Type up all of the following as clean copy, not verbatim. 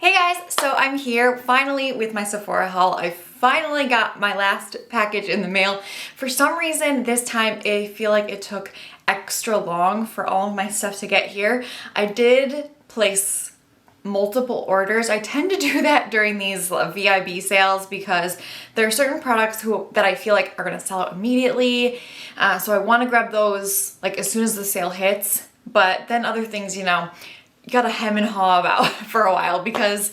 Hey guys, so I'm here finally with my Sephora haul. I finally got my last package in the mail. For some reason this time I feel like it took extra long for all of my stuff to get here. I did place multiple orders. I tend to do that during these VIB sales because there are certain products that I feel like are gonna sell out immediately. So I wanna grab those like as soon as the sale hits, but then other things, you gotta hem and haw about for a while because,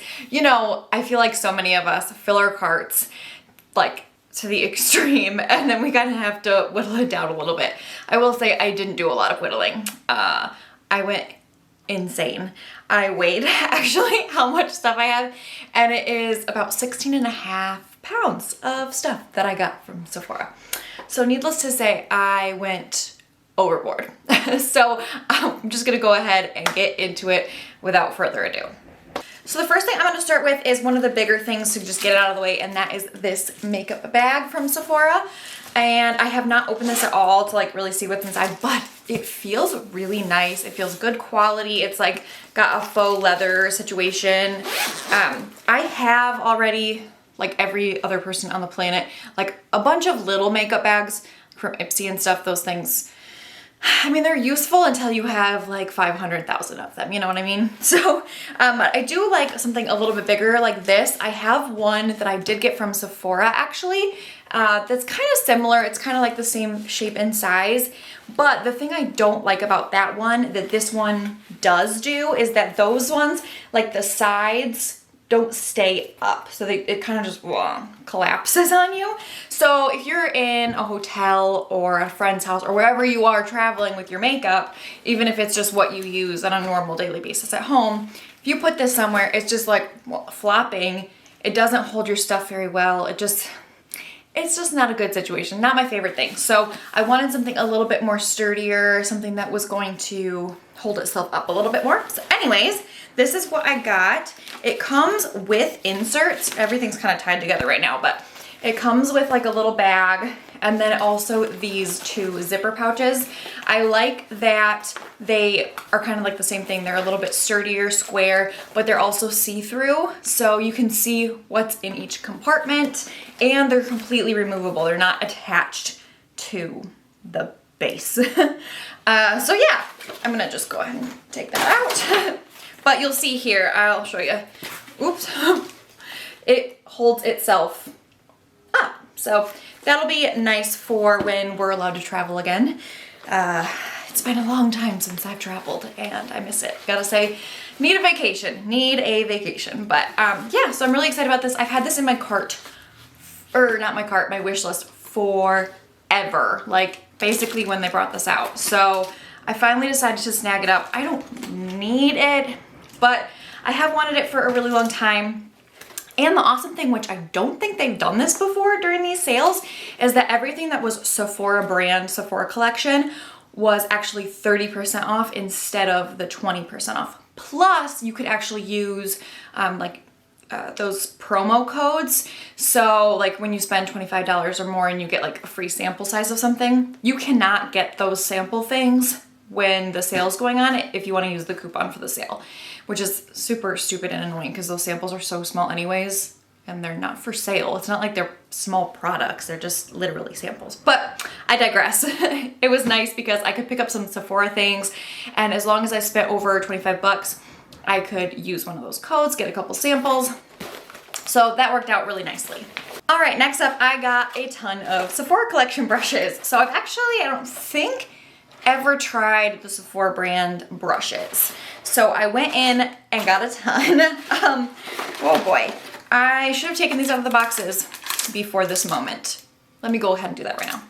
I feel like so many of us fill our carts like to the extreme and then we kind of have to whittle it down a little bit. I will say I didn't do a lot of whittling. I went insane. I weighed actually how much stuff I have and it is about 16.5 pounds of stuff that I got from Sephora. So needless to say, I went overboard. So I'm just gonna go ahead and get into it without further ado. So the first thing I'm gonna start with is one of the bigger things to just get it out of the way, and that is this makeup bag from Sephora. And I have not opened this at all to like really see what's inside, but it feels really nice. It feels good quality. It's like got a faux leather situation. I have already, like every other person on the planet, like a bunch of little makeup bags from Ipsy and stuff. Those things, I mean, they're useful until you have like 500,000 of them, you know what I mean? So I do like something a little bit bigger like this. I have one that I did get from Sephora actually that's kind of similar. It's kind of like the same shape and size. But the thing I don't like about that one that this one does do is that those ones, like the sides, don't stay up. So it kind of just collapses on you. So if you're in a hotel or a friend's house or wherever you are traveling with your makeup, even if it's just what you use on a normal daily basis at home, if you put this somewhere, it's just like flopping. It doesn't hold your stuff very well. It's just not a good situation. Not my favorite thing. So I wanted something a little bit more sturdier, something that was going to hold itself up a little bit more. So anyways, this is what I got. It comes with inserts. Everything's kind of tied together right now, but it comes with like a little bag and then also these two zipper pouches. I like that they are kind of like the same thing. They're a little bit sturdier, square, but they're also see-through. So you can see what's in each compartment and they're completely removable. They're not attached to the base. So yeah, I'm gonna just go ahead and take that out. But you'll see here, I'll show you. Oops. It holds itself up. So that'll be nice for when we're allowed to travel again. It's been a long time since I've traveled and I miss it. Gotta say, need a vacation. But yeah, so I'm really excited about this. I've had this in my cart, or not my cart, my wish list forever. Like basically when they brought this out. So I finally decided to snag it up. I don't need it, but I have wanted it for a really long time. And the awesome thing, which I don't think they've done this before during these sales, is that everything that was Sephora brand, Sephora collection, was actually 30% off instead of the 20% off. Plus, you could actually use those promo codes. So like when you spend $25 or more and you get like a free sample size of something, you cannot get those sample things when the sale's going on if you want to use the coupon for the sale, which is super stupid and annoying because those samples are so small anyways and they're not for sale. It's not like they're small products, they're just literally samples. But I digress. It was nice because I could pick up some Sephora things and as long as I spent over 25 bucks, I could use one of those codes, get a couple samples. So that worked out really nicely. All right, next up, I got a ton of Sephora collection brushes. So I've actually, I don't think, ever tried the Sephora brand brushes. So I went in and got a ton. Oh boy. I should have taken these out of the boxes before this moment. Let me go ahead and do that right now.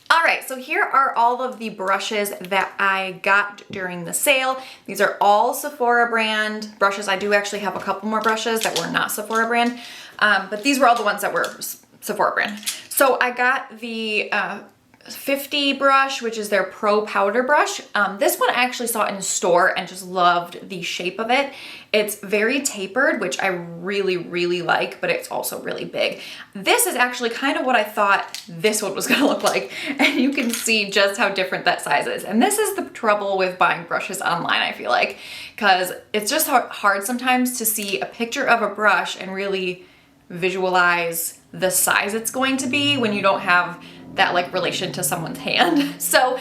All right, so here are all of the brushes that I got during the sale. These are all Sephora brand brushes. I do actually have a couple more brushes that were not Sephora brand, but these were all the ones that were Sephora brand. So I got the 50 brush, which is their Pro Powder brush. This one I actually saw in store and just loved the shape of it. It's very tapered, which I really, really like, but it's also really big. This is actually kind of what I thought this one was gonna look like, and you can see just how different that size is. And this is the trouble with buying brushes online, I feel like, because it's just hard sometimes to see a picture of a brush and really visualize the size it's going to be when you don't have that like relation to someone's hand. So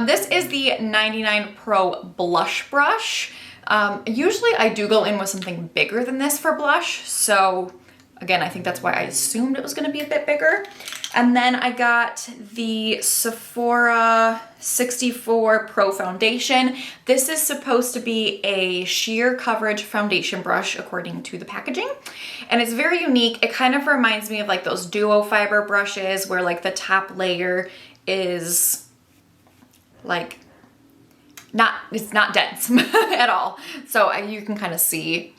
this is the 99 Pro Blush Brush. Usually I do go in with something bigger than this for blush. So again, I think that's why I assumed it was gonna be a bit bigger. And then I got the Sephora 64 Pro Foundation. This is supposed to be a sheer coverage foundation brush according to the packaging. And it's very unique. It kind of reminds me of like those duo fiber brushes where like the top layer is like it's not dense at all. So you can kind of see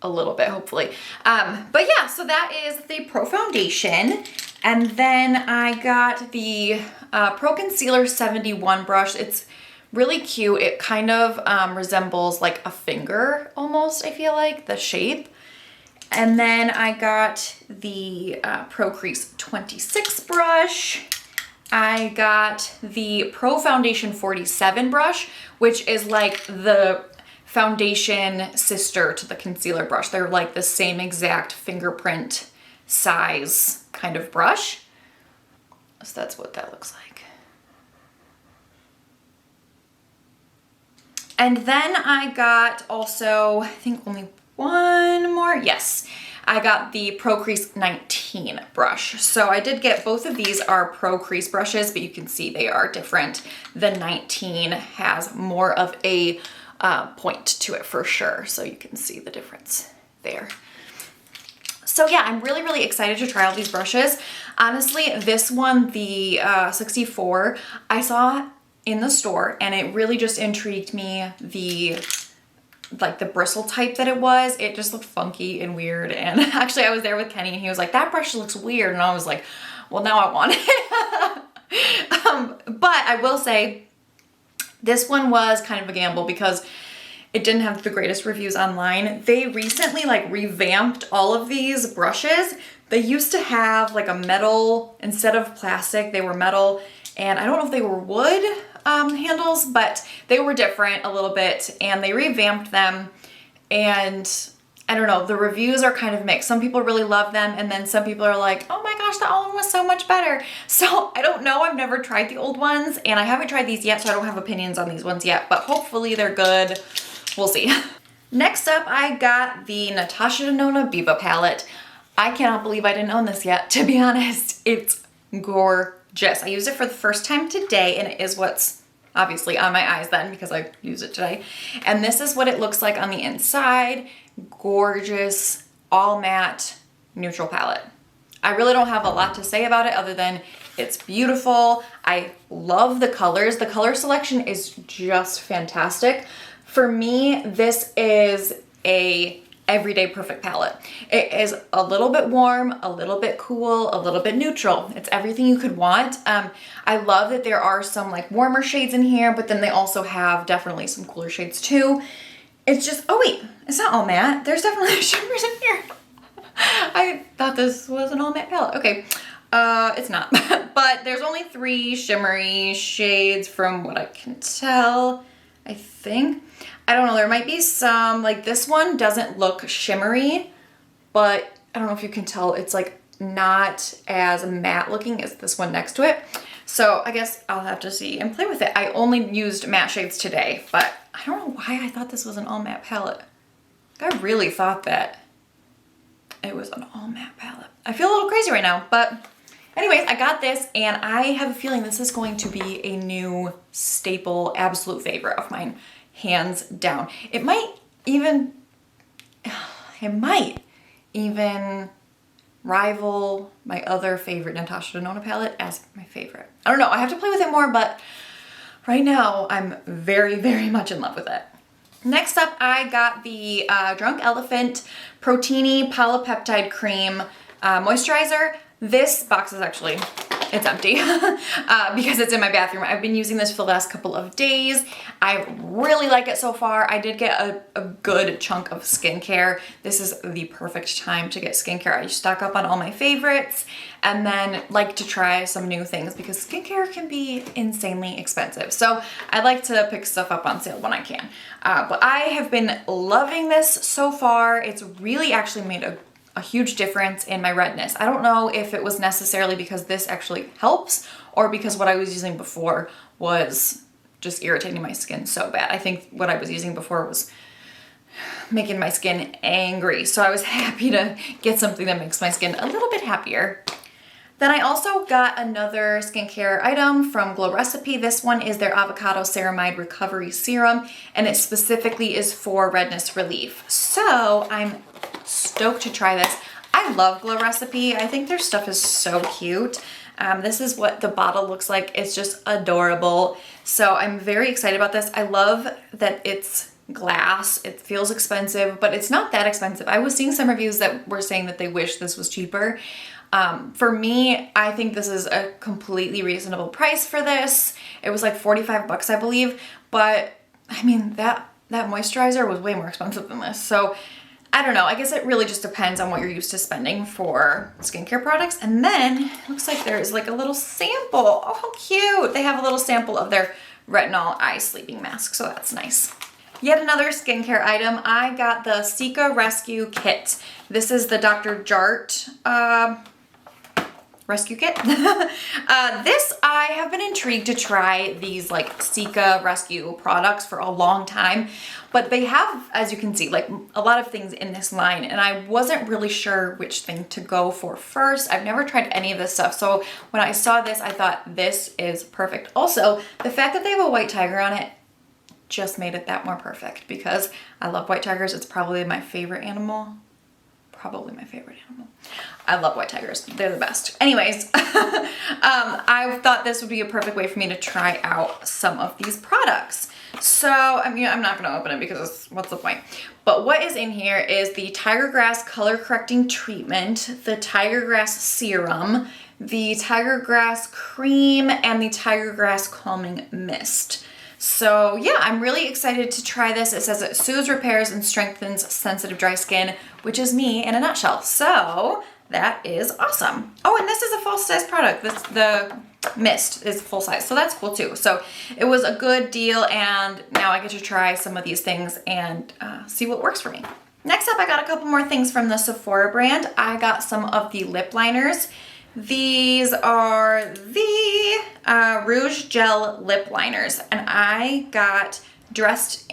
a little bit, hopefully. But yeah, so that is the Pro Foundation. And then I got the Pro Concealer 71 brush. It's really cute. It kind of resembles like a finger almost, I feel like, the shape. And then I got the Pro Crease 26 brush. I got the Pro Foundation 47 brush, which is like the foundation sister to the concealer brush. They're like the same exact fingerprint size kind of brush. So that's what that looks like. And then I got also, I think only one more. Yes, I got the Pro Crease 19 brush. So I did get both of these are Pro Crease brushes, but you can see they are different. The 19 has more of a point to it for sure. So you can see the difference there. So yeah, I'm really, really excited to try all these brushes. Honestly, this one, the 64, I saw in the store and it really just intrigued me. Like the bristle type that it was, it just looked funky and weird. And actually I was there with Kenny and he was like, that brush looks weird. And I was like, well, now I want it. But I will say this one was kind of a gamble because it didn't have the greatest reviews online. They recently like revamped all of these brushes. They used to have like a metal, instead of plastic, they were metal. And I don't know if they were wood handles, but they were different a little bit and they revamped them. And I don't know, the reviews are kind of mixed. Some people really love them and then some people are like, oh my gosh, the old one was so much better. So I don't know, I've never tried the old ones and I haven't tried these yet, so I don't have opinions on these ones yet, but hopefully they're good. We'll see. Next up, I got the Natasha Denona Viva palette. I cannot believe I didn't own this yet, to be honest. It's gorgeous. I used it for the first time today and it is what's obviously on my eyes then because I used it today. And this is what it looks like on the inside. Gorgeous, all matte, neutral palette. I really don't have a lot to say about it other than it's beautiful. I love the colors. The color selection is just fantastic. For me, this is a everyday perfect palette. It is a little bit warm, a little bit cool, a little bit neutral. It's everything you could want. I love that there are some like warmer shades in here, but then they also have definitely some cooler shades too. It's just, oh wait, it's not all matte. There's definitely shimmers in here. I thought this was an all matte palette. Okay, it's not. But there's only 3 shimmery shades from what I can tell, I think. I don't know, there might be some, like this one doesn't look shimmery, but I don't know if you can tell, it's like not as matte looking as this one next to it. So I guess I'll have to see and play with it. I only used matte shades today, but I don't know why I thought this was an all matte palette. I really thought that it was an all matte palette. I feel a little crazy right now, but anyways, I got this and I have a feeling this is going to be a new staple, absolute favorite of mine, hands down. It might even rival my other favorite Natasha Denona palette as my favorite. I don't know, I have to play with it more, but right now I'm very, very much in love with it. Next up, I got the Drunk Elephant Protini Polypeptide Cream Moisturizer. This box is actually, it's empty because it's in my bathroom. I've been using this for the last couple of days. I really like it so far. I did get a good chunk of skincare. This is the perfect time to get skincare. I stock up on all my favorites and then like to try some new things because skincare can be insanely expensive. So I like to pick stuff up on sale when I can. But I have been loving this so far. It's really actually made a huge difference in my redness. I don't know if it was necessarily because this actually helps or because what I was using before was just irritating my skin so bad. I think what I was using before was making my skin angry. So I was happy to get something that makes my skin a little bit happier. Then I also got another skincare item from Glow Recipe. This one is their Avocado Ceramide Recovery Serum, and it specifically is for redness relief. So I'm stoked to try this. I love Glow Recipe. I think their stuff is so cute. This is what the bottle looks like. It's just adorable. So I'm very excited about this. I love that it's glass. It feels expensive, but it's not that expensive. I was seeing some reviews that were saying that they wish this was cheaper. For me, I think this is a completely reasonable price for this. It was like 45 bucks, I believe, but I mean, that moisturizer was way more expensive than this. So I don't know. I guess it really just depends on what you're used to spending for skincare products. And then it looks like there's like a little sample. Oh, how cute. They have a little sample of their retinol eye sleeping mask. So that's nice. Yet another skincare item. I got the Cica Rescue Kit. This is the Dr. Jart Rescue Kit. This, I have been intrigued to try these like Cica Rescue products for a long time, but they have, as you can see, like a lot of things in this line, and I wasn't really sure which thing to go for first. I've never tried any of this stuff, so when I saw this, I thought this is perfect. Also, the fact that they have a white tiger on it just made it that more perfect because I love white tigers. It's probably my favorite animal. I love white tigers. They're the best. Anyways, I thought this would be a perfect way for me to try out some of these products. So, I mean, I'm not going to open it because what's the point? But what is in here is the Tiger Grass Color Correcting Treatment, the Tiger Grass Serum, the Tiger Grass Cream, and the Tiger Grass Calming Mist. So yeah, I'm really excited to try this. It says it soothes, repairs, and strengthens sensitive dry skin, which is me in a nutshell. So that is awesome. Oh, and this is a full size product. The mist is full size, so that's cool too. So it was a good deal, and now I get to try some of these things and see what works for me. Next up, I got a couple more things from the Sephora brand. I got some of the lip liners. These are the Rouge Gel Lip Liners, and I got dressed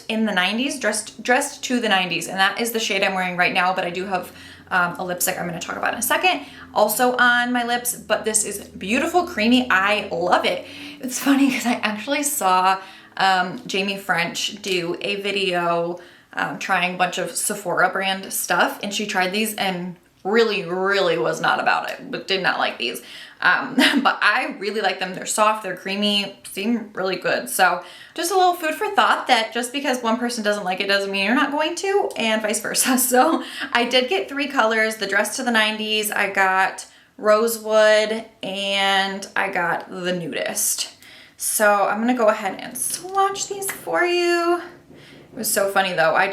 in the 90s, dressed to the 90s, and that is the shade I'm wearing right now, but I do have a lipstick I'm going to talk about in a second also on my lips, but this is beautiful, creamy. I love it. It's funny because I actually saw Jamie French do a video trying a bunch of Sephora brand stuff, and she tried these and really was not about it, but did not like these. But I really like them. They're soft, they're creamy, seem really good. So just a little food for thought that just because one person doesn't like it doesn't mean you're not going to, and vice versa. So I did get 3 colors, the Dress to the 90s, I got Rosewood, and I got the Nudist. So I'm gonna go ahead and swatch these for you. It was so funny though. I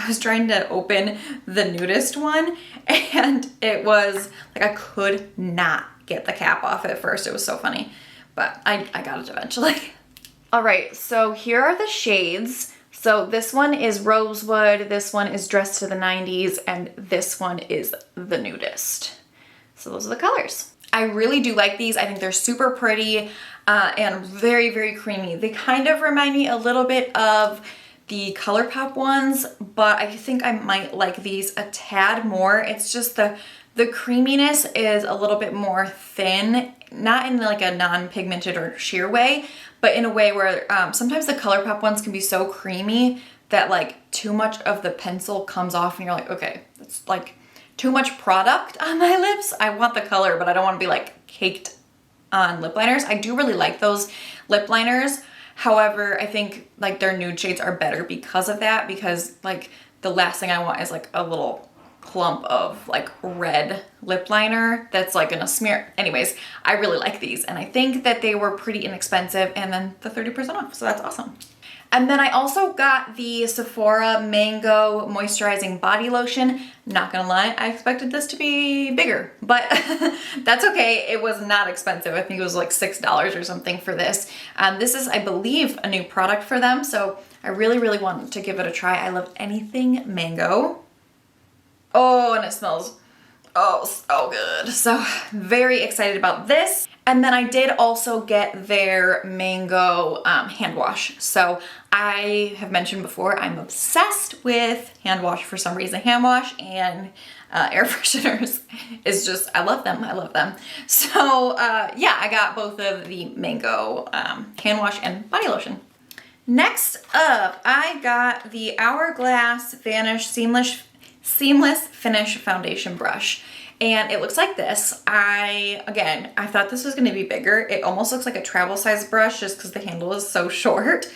was trying to open the Nudist one, and it was like I could not get the cap off at first. It was so funny, but I got it eventually. All right, so here are the shades. So this one is Rosewood, this one is Dressed to the 90s, and this one is the Nudist. So those are the colors. I really do like these. I think they're super pretty and very creamy. They kind of remind me a little bit of the ColourPop ones, but I think I might like these a tad more. It's just the creaminess is a little bit more thin, not in like a non-pigmented or sheer way, but in a way where sometimes the ColourPop ones can be so creamy that like too much of the pencil comes off and you're like, okay, it's like too much product on my lips. I want the color, but I don't want to be like caked on lip liners. I do really like those lip liners. However, I think like their nude shades are better because of that, because like the last thing I want is like a little clump of like red lip liner that's like gonna smear. Anyways, I really like these and I think that they were pretty inexpensive, and then the 30% off, so that's awesome. And then I also got the Sephora Mango Moisturizing Body Lotion. Not gonna lie, I expected this to be bigger, but that's okay. It was not expensive. I think it was like $6 or something for this. This is, I believe, a new product for them, so I really, really want to give it a try. I love anything mango. Oh, and it smells, oh, so good. So very excited about this. And then I did also get their mango hand wash. So I have mentioned before, I'm obsessed with hand wash for some reason. Hand wash and air fresheners is just, I love them, I love them. So yeah, I got both of the mango hand wash and body lotion. Next up, I got the Hourglass Vanish Seamless Finish Foundation Brush. And it looks like this. I thought this was gonna be bigger. It almost looks like a travel size brush just because the handle is so short.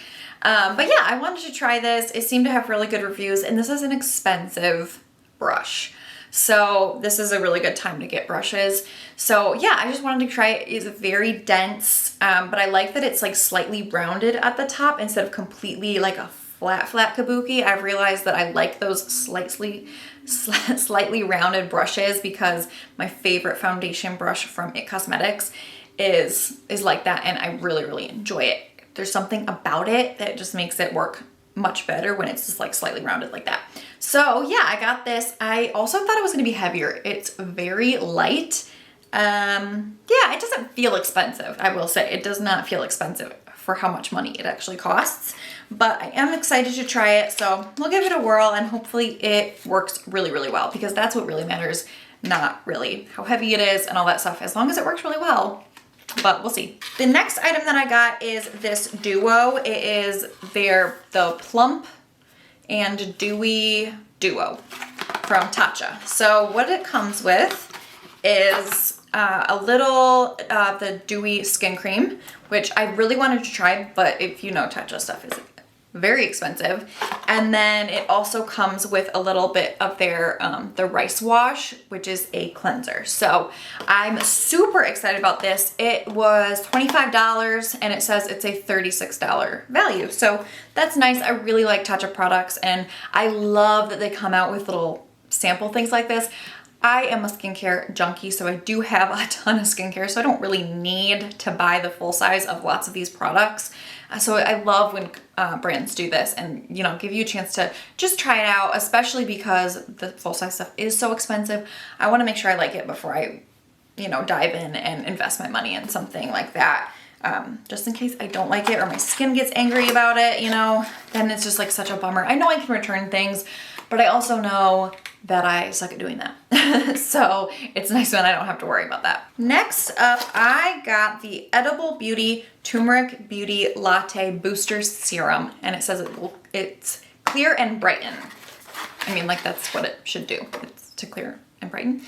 But yeah, I wanted to try this. It seemed to have really good reviews, and this is an expensive brush. So this is a really good time to get brushes. So yeah, I just wanted to try it. It's very dense, but I like that it's like slightly rounded at the top instead of completely like a flat kabuki. I've realized that I like those slightly rounded brushes because my favorite foundation brush from IT Cosmetics is like that, and I really enjoy it. There's something about it that just makes it work much better when it's just like slightly rounded like that. So yeah, I got this. I also thought it was gonna be heavier. It's very light. Yeah, it doesn't feel expensive. I will say it does not feel expensive for how much money it actually costs, but I am excited to try it. So we'll give it a whirl and hopefully it works really well, because that's what really matters. Not really how heavy it is and all that stuff, as long as it works really well. But we'll see. The next item that I got is this duo. It is the Plump and Dewy Duo from Tatcha. So what it comes with is a little the Dewy Skin Cream, which I really wanted to try, but if you know, Tatcha stuff is very expensive. And then it also comes with a little bit of their the rice wash, which is a cleanser. So I'm super excited about this. It was $25 and it says it's a $36 value. So that's nice. I really like Tatcha products, and I love that they come out with little sample things like this. I am a skincare junkie, so I do have a ton of skincare, so I don't really need to buy the full size of lots of these products. So I love when brands do this and, you know, give you a chance to just try it out, especially because the full size stuff is so expensive. I want to make sure I like it before I, you know, dive in and invest my money in something like that. Just in case I don't like it or my skin gets angry about it, you know, then it's just like such a bummer. I know I can return things, but I also know that I suck at doing that. So it's nice when I don't have to worry about that. Next up, I got the Edible Beauty Turmeric Beauty Latte Booster Serum, and it says it's clear and brighten. I mean, like, that's what it should do. It's to clear and brighten.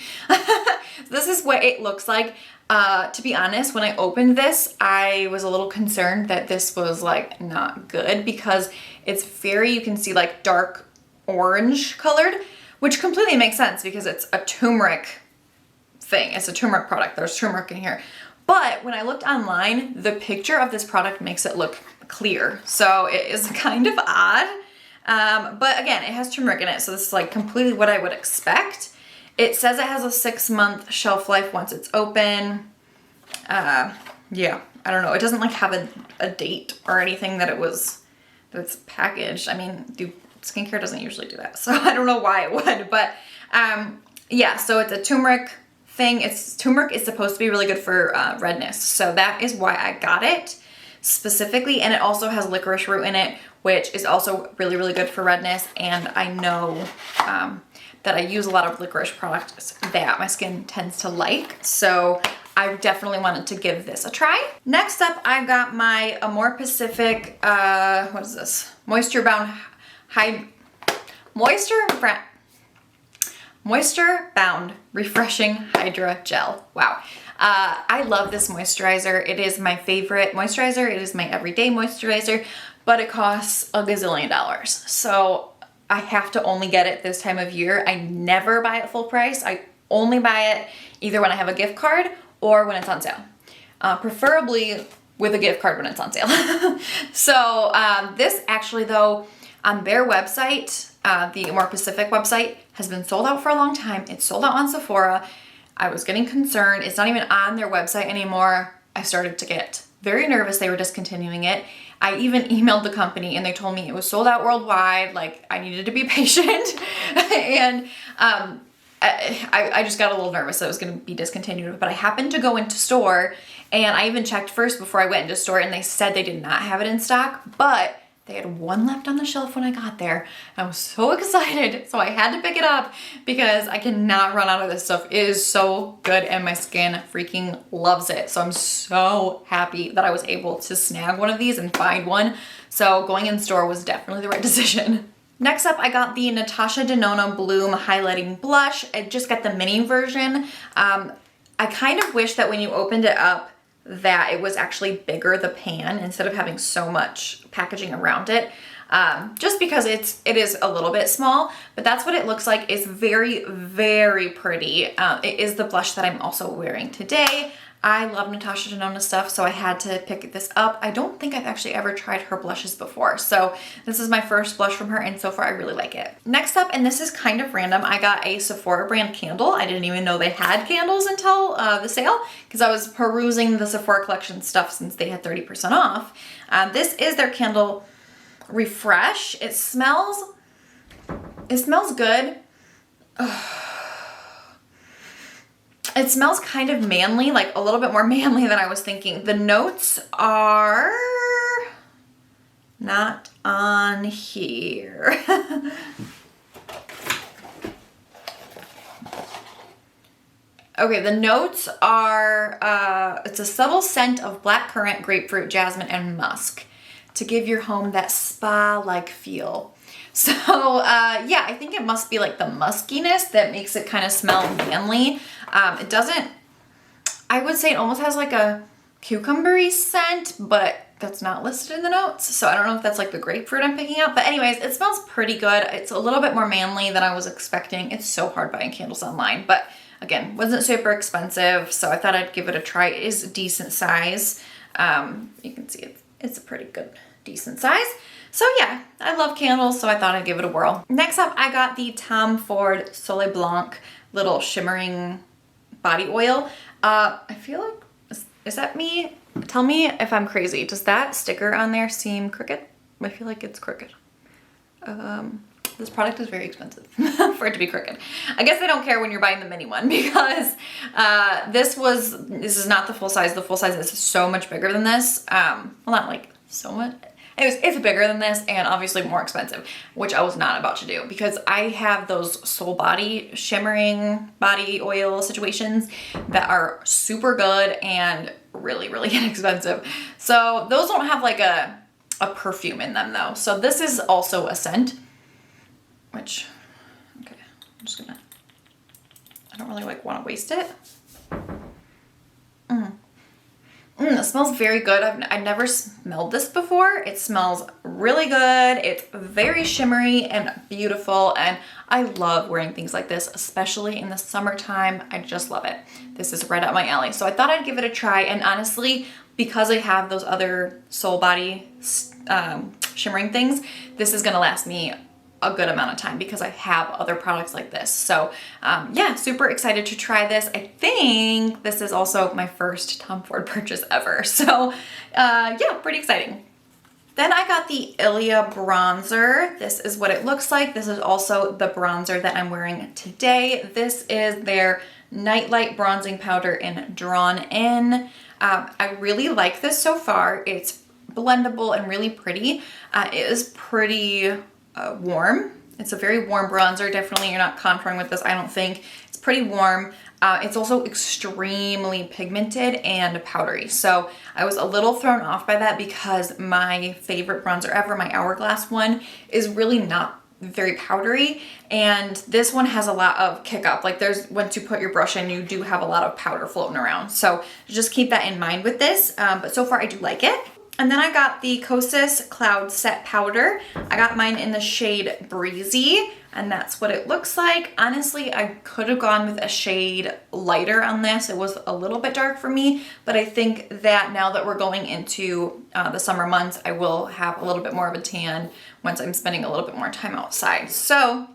This is what it looks like. To be honest, when I opened this, I was a little concerned that this was like not good, because it's very, you can see like dark orange colored, which completely makes sense because it's a turmeric thing. It's a turmeric product. There's turmeric in here. But when I looked online, the picture of this product makes it look clear. So it is kind of odd. But again, it has turmeric in it, so this is like completely what I would expect. It says it has a 6-month shelf life once it's open. Yeah, I don't know. It doesn't like have a date or anything that it's packaged. I mean, skincare doesn't usually do that, so I don't know why it would, but yeah, so it's a turmeric thing. Turmeric is supposed to be really good for redness, so that is why I got it specifically. And it also has licorice root in it, which is also really good for redness, and I know that I use a lot of licorice products that my skin tends to like, so I definitely wanted to give this a try. Next up, I got my Amore Pacific, what is this? Moisture Bound Refreshing Hydra Gel. Wow. I love this moisturizer. It is my favorite moisturizer. It is my everyday moisturizer, but it costs a gazillion dollars. So I have to only get it this time of year. I never buy it full price. I only buy it either when I have a gift card or when it's on sale. Preferably with a gift card when it's on sale. So this actually though, on their website, the More Pacific website, has been sold out for a long time. It's sold out on Sephora. I was getting concerned. It's not even on their website anymore. I started to get very nervous they were discontinuing it. I even emailed the company and they told me it was sold out worldwide. Like, I needed to be patient. And I just got a little nervous that it was going to be discontinued. But I happened to go into store and I even checked first before I went into store and they said they did not have it in stock, but they had one left on the shelf when I got there. I was so excited, so I had to pick it up because I cannot run out of this stuff. It is so good and my skin freaking loves it. So I'm so happy that I was able to snag one of these and find one. So going in store was definitely the right decision. Next up, I got the Natasha Denona Bloom Highlighting Blush. I just got the mini version. I kind of wish that when you opened it up, that it was actually bigger, the pan, instead of having so much packaging around it. Just because it is a little bit small, but that's what it looks like. It's very, very pretty. It is the blush that I'm also wearing today. I love Natasha Denona stuff, so I had to pick this up. I don't think I've actually ever tried her blushes before, so this is my first blush from her, and so far I really like it. Next up, and this is kind of random, I got a Sephora brand candle. I didn't even know they had candles until the sale, because I was perusing the Sephora collection stuff since they had 30% off. This is their candle Refresh. It smells good. It smells kind of manly, like a little bit more manly than I was thinking. The notes are not on here. Okay, the notes are, it's a subtle scent of blackcurrant, grapefruit, jasmine, and musk to give your home that spa-like feel. So yeah, I think it must be like the muskiness that makes it kind of smell manly. It doesn't, I would say it almost has like a cucumbery scent, but that's not listed in the notes. So I don't know if that's like the grapefruit I'm picking up, but anyways, it smells pretty good. It's a little bit more manly than I was expecting. It's so hard buying candles online, but again, wasn't super expensive. So I thought I'd give it a try. It is a decent size. You can see it's a pretty good, decent size. So yeah, I love candles, so I thought I'd give it a whirl. Next up, I got the Tom Ford Soleil Blanc little shimmering body oil. I feel like, is that me? Tell me if I'm crazy. Does that sticker on there seem crooked? I feel like it's crooked. This product is very expensive for it to be crooked. I guess they don't care when you're buying the mini one because this is not the full size. The full size is so much bigger than this. Well, not like so much. It's bigger than this and obviously more expensive, which I was not about to do because I have those Soul Body shimmering body oil situations that are super good and really, really inexpensive. So those don't have like a perfume in them though. So this is also a scent, which, okay, I'm just gonna, I don't really like want to waste it. It smells very good. I've never smelled this before. It smells really good. It's very shimmery and beautiful. And I love wearing things like this, especially in the summertime. I just love it. This is right up my alley. So I thought I'd give it a try. And honestly, because I have those other Soul Body shimmering things, this is gonna last me a good amount of time because I have other products like this. So yeah, super excited to try this. I think this is also my first Tom Ford purchase ever. So yeah, pretty exciting. Then I got the Ilia bronzer. This is what it looks like. This is also the bronzer that I'm wearing today. This is their Nightlight Bronzing Powder in Drawn In. I really like this so far. It's blendable and really pretty. It is pretty warm. It's a very warm bronzer. Definitely you're not contouring with this, I don't think. It's pretty warm. It's also extremely pigmented and powdery. So I was a little thrown off by that because my favorite bronzer ever, my Hourglass one, is really not very powdery. And this one has a lot of kick up. Like once you put your brush in, you do have a lot of powder floating around. So just keep that in mind with this. But so far I do like it. And then I got the Kosas Cloud Set Powder. I got mine in the shade Breezy, and that's what it looks like. Honestly, I could have gone with a shade lighter on this. It was a little bit dark for me, but I think that now that we're going into the summer months, I will have a little bit more of a tan once I'm spending a little bit more time outside. So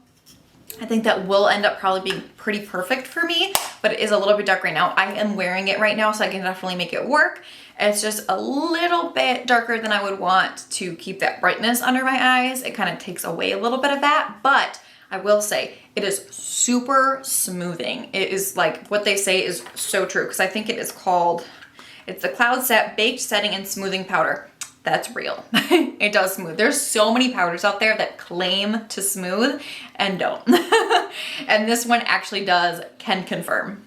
I think that will end up probably being pretty perfect for me, but it is a little bit dark right now. I am wearing it right now, so I can definitely make it work. It's just a little bit darker than I would want to keep that brightness under my eyes. It kind of takes away a little bit of that, but I will say it is super smoothing. It is like what they say is so true, because I think it is called, it's the Cloud Set Baked Setting and Smoothing Powder. That's real. It does smooth. There's so many powders out there that claim to smooth and don't. And this one actually can confirm.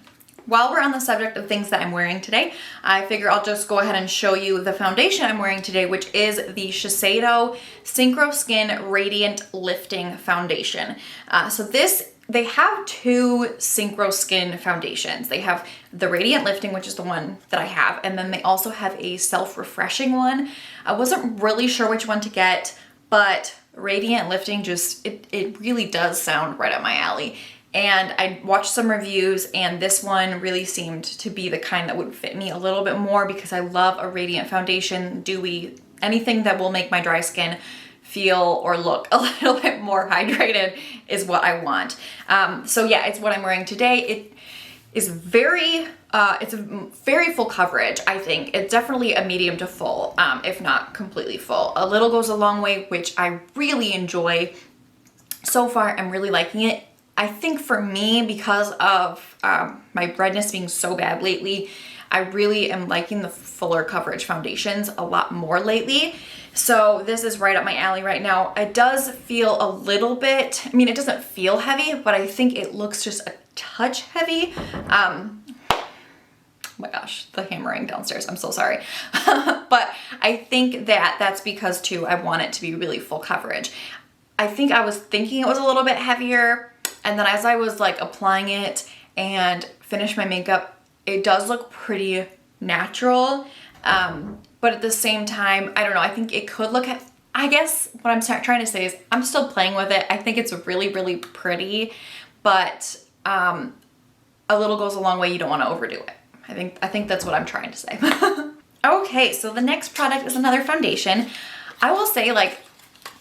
While we're on the subject of things that I'm wearing today, I figure I'll just go ahead and show you the foundation I'm wearing today, which is the Shiseido Synchro Skin Radiant Lifting Foundation. They have two Synchro Skin foundations. They have the Radiant Lifting, which is the one that I have, and then they also have a self-refreshing one. I wasn't really sure which one to get, but Radiant Lifting it really does sound right up my alley. And I watched some reviews, and this one really seemed to be the kind that would fit me a little bit more, because I love a radiant foundation, dewy, anything that will make my dry skin feel or look a little bit more hydrated is what I want. So yeah, it's what I'm wearing today. It is it's a very full coverage, I think. It's definitely a medium to full, if not completely full. A little goes a long way, which I really enjoy. So far, I'm really liking it. I think for me, because of my redness being so bad lately, I really am liking the fuller coverage foundations a lot more lately. So this is right up my alley right now. It does feel a little bit, I mean, it doesn't feel heavy, but I think it looks just a touch heavy. Oh my gosh, the hammering downstairs, I'm so sorry. But I think that's because too, I want it to be really full coverage. I think I was thinking it was a little bit heavier, and then as I was like applying it and finished my makeup, it does look pretty natural. But at the same time, I don't know, I think it could look at, I guess what I'm trying to say is I'm still playing with it. I think it's really, really pretty, but a little goes a long way. You don't want to overdo it. I think that's what I'm trying to say. Okay, so the next product is another foundation. I will say, like,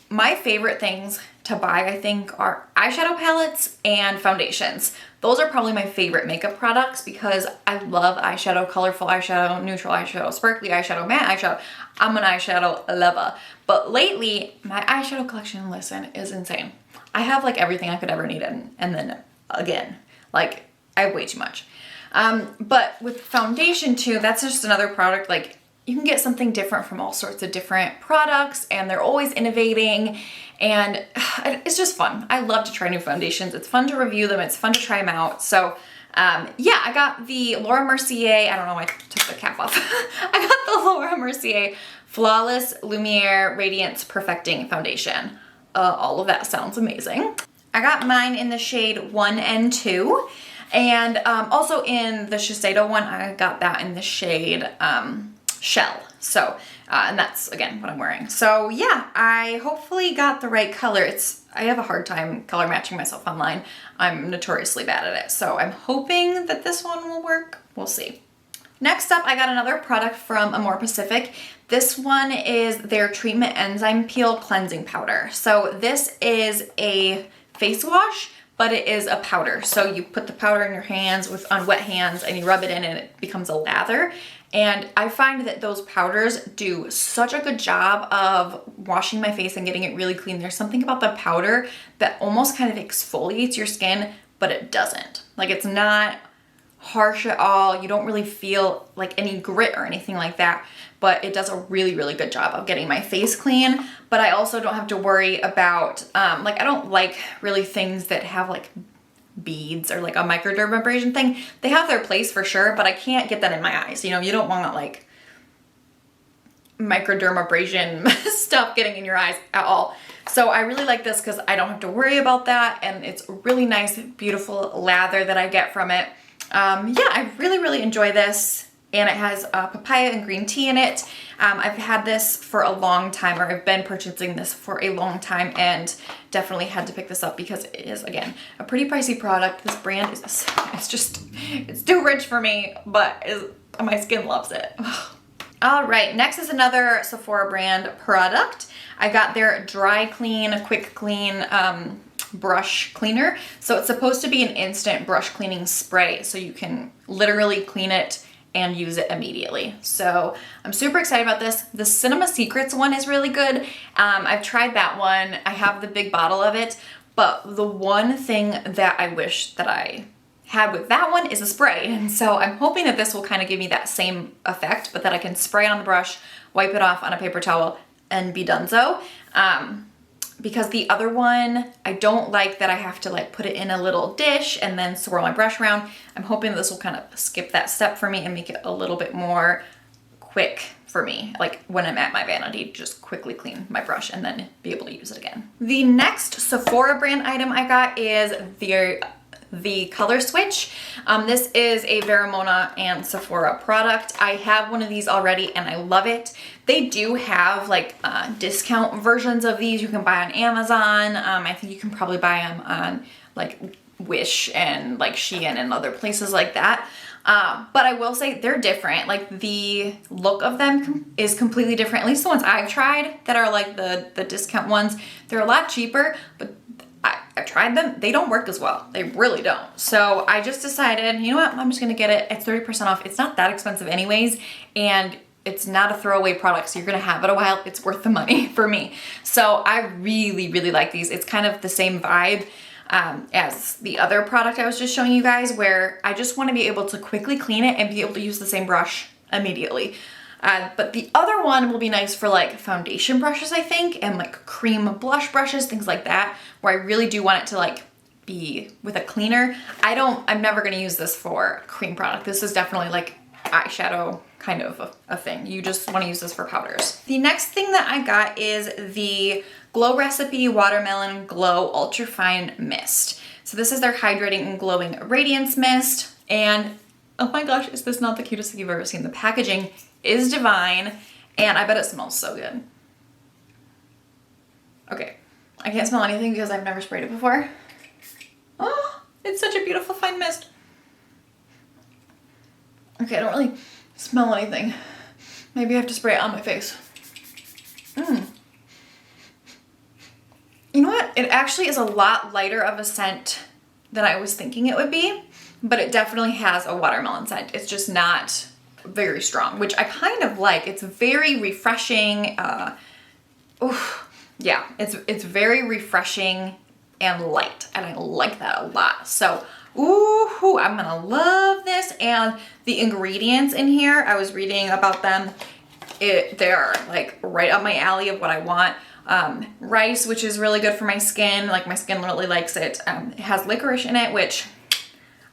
my favorite things to buy, I think, are eyeshadow palettes and foundations. Those are probably my favorite makeup products because I love eyeshadow, colorful eyeshadow, neutral eyeshadow, sparkly eyeshadow, matte eyeshadow. I'm an eyeshadow lover. But lately, my eyeshadow collection, listen, is insane. I have like everything I could ever need, and then again, like I have way too much. But with foundation too, that's just another product, like you can get something different from all sorts of different products, and they're always innovating, and it's just fun. I love to try new foundations. It's fun to review them. It's fun to try them out. So yeah, I got the Laura Mercier, I don't know why I took the cap off. I got the Laura Mercier Flawless Lumiere Radiance Perfecting Foundation. All of that sounds amazing. I got mine in the shade 1 and 2. And also in the Shiseido one, I got that in the shade Shell. So, and that's again what I'm wearing. So yeah, I hopefully got the right color. I have a hard time color matching myself online. I'm notoriously bad at it. So I'm hoping that this one will work. We'll see. Next up, I got another product from Amore Pacific. This one is their Treatment Enzyme Peel Cleansing Powder. So this is a face wash, but it is a powder. So you put the powder in your hands on wet hands and you rub it in and it becomes a lather. And I find that those powders do such a good job of washing my face and getting it really clean. There's something about the powder that almost kind of exfoliates your skin, but it doesn't. Like, it's not harsh at all. You don't really feel like any grit or anything like that, but it does a really, really good job of getting my face clean. But I also don't have to worry about, like, I don't like really things that have like beads or like a microdermabrasion thing. They have their place for sure, but I can't get that in my eyes. You know, you don't want like microdermabrasion stuff getting in your eyes at all. So I really like this because I don't have to worry about that, and it's a really nice, beautiful lather that I get from it. Yeah, I really, really enjoy this. and it has papaya and green tea in it. I've had this for a long time, or I've been purchasing this for a long time, and definitely had to pick this up because it is, again, a pretty pricey product. This brand is, it's too rich for me, but my skin loves it. All right, next is another Sephora brand product. I got their Dry Clean, Quick Clean brush cleaner. So it's supposed to be an instant brush cleaning spray, so you can literally clean it and use it immediately. So I'm super excited about this. The Cinema Secrets one is really good. I've tried that one. I have the big bottle of it, but the one thing that I wish that I had with that one is a spray. And so I'm hoping that this will kind of give me that same effect, but that I can spray it on the brush, wipe it off on a paper towel, and be donezo. Because the other one, I don't like that I have to like put it in a little dish and then swirl my brush around. I'm hoping this will kind of skip that step for me and make it a little bit more quick for me. Like when I'm at my vanity, just quickly clean my brush and then be able to use it again. The next Sephora brand item I got is the color switch. This is a Veramona and Sephora product. I have one of these already and I love it. They do have like discount versions of these you can buy on Amazon. I think you can probably buy them on like Wish and like Shein and other places like that. But I will say they're different. Like the look of them is completely different. At least the ones I've tried that are like the discount ones, they're a lot cheaper, but I've tried them. They don't work as well. They really don't. So I just decided, you know what? I'm just going to get it. It's 30% off. It's not that expensive anyways. And it's not a throwaway product. So you're going to have it a while. It's worth the money for me. So I really, really like these. It's kind of the same vibe as the other product I was just showing you guys, where I just want to be able to quickly clean it and be able to use the same brush immediately. But the other one will be nice for like foundation brushes, I think, and like cream blush brushes, things like that, where I really do want it to like be with a cleaner. I'm never going to use this for cream product. This is definitely like eyeshadow kind of a thing. You just want to use this for powders. The next thing that I got is the Glow Recipe Watermelon Glow Ultra Fine Mist. So this is their hydrating and glowing radiance mist. And oh my gosh, is this not the cutest thing you've ever seen? The packaging is divine, and I bet it smells so good. Okay, I can't smell anything because I've never sprayed it before. Oh, it's such a beautiful fine mist. Okay, I don't really smell anything. Maybe I have to spray it on my face. You know what? It actually is a lot lighter of a scent than I was thinking it would be, but it definitely has a watermelon scent. It's just not very strong, which I kind of like. It's very refreshing. Yeah, it's very refreshing and light, and I like that a lot. So, ooh, I'm gonna love this. And the ingredients in here, I was reading about them. They're like right up my alley of what I want. Rice, which is really good for my skin. Like my skin really likes it. It has licorice in it, which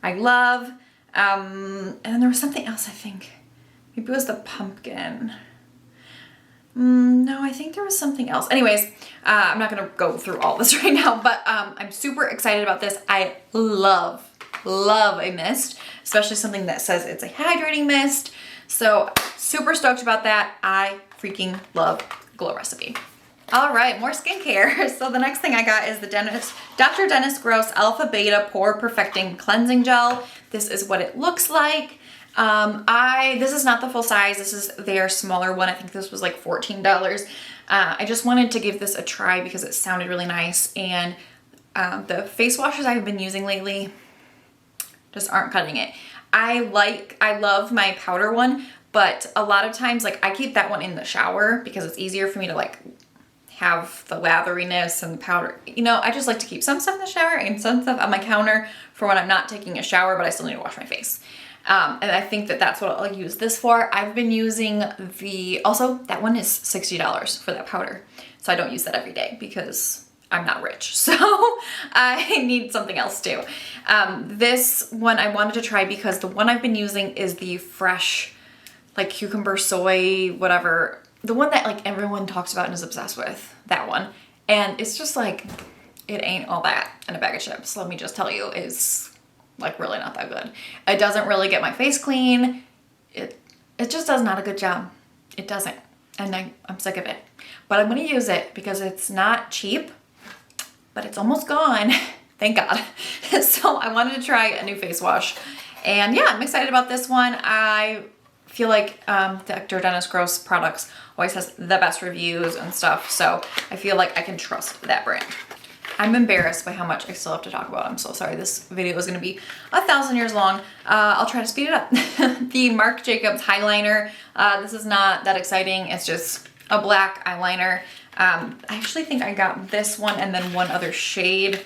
I love. And then there was something else, I think. Maybe it was the pumpkin. No, I think there was something else. Anyways, I'm not gonna go through all this right now, but I'm super excited about this. I love a mist, especially something that says it's a hydrating mist. So super stoked about that. I freaking love Glow Recipe. All right, more skincare. So the next thing I got is the Dr. Dennis Gross Alpha Beta Pore Perfecting Cleansing Gel. This is what it looks like. This is not the full size. This is their smaller one. I think this was like $14. I just wanted to give this a try because it sounded really nice. And the face washes I've been using lately just aren't cutting it. I love my powder one, but a lot of times like I keep that one in the shower because it's easier for me to like have the latheriness and the powder. You know, I just like to keep some stuff in the shower and some stuff on my counter for when I'm not taking a shower, but I still need to wash my face. And I think that that's what I'll use this for. I've been using also that one is $60 for that powder. So I don't use that every day because I'm not rich. So I need something else too. This one I wanted to try because the one I've been using is the fresh, like cucumber soy, whatever. The one that like everyone talks about and is obsessed with, that one. And it's just like, it ain't all that in a bag of chips. Let me just tell you, is like really not that good. It doesn't really get my face clean. it just does not a good job. It doesn't. And I'm sick of it. But I'm gonna use it because it's not cheap, but it's almost gone. Thank God. So I wanted to try a new face wash. And yeah, I'm excited about this one. I feel like Dr. Dennis Gross products always has the best reviews and stuff. So I feel like I can trust that brand. I'm embarrassed by how much I still have to talk about. I'm so sorry. This video is going to be 1,000 years long. I'll try to speed it up. The Marc Jacobs Highliner. This is not that exciting. It's just a black eyeliner. I actually think I got this one and then one other shade.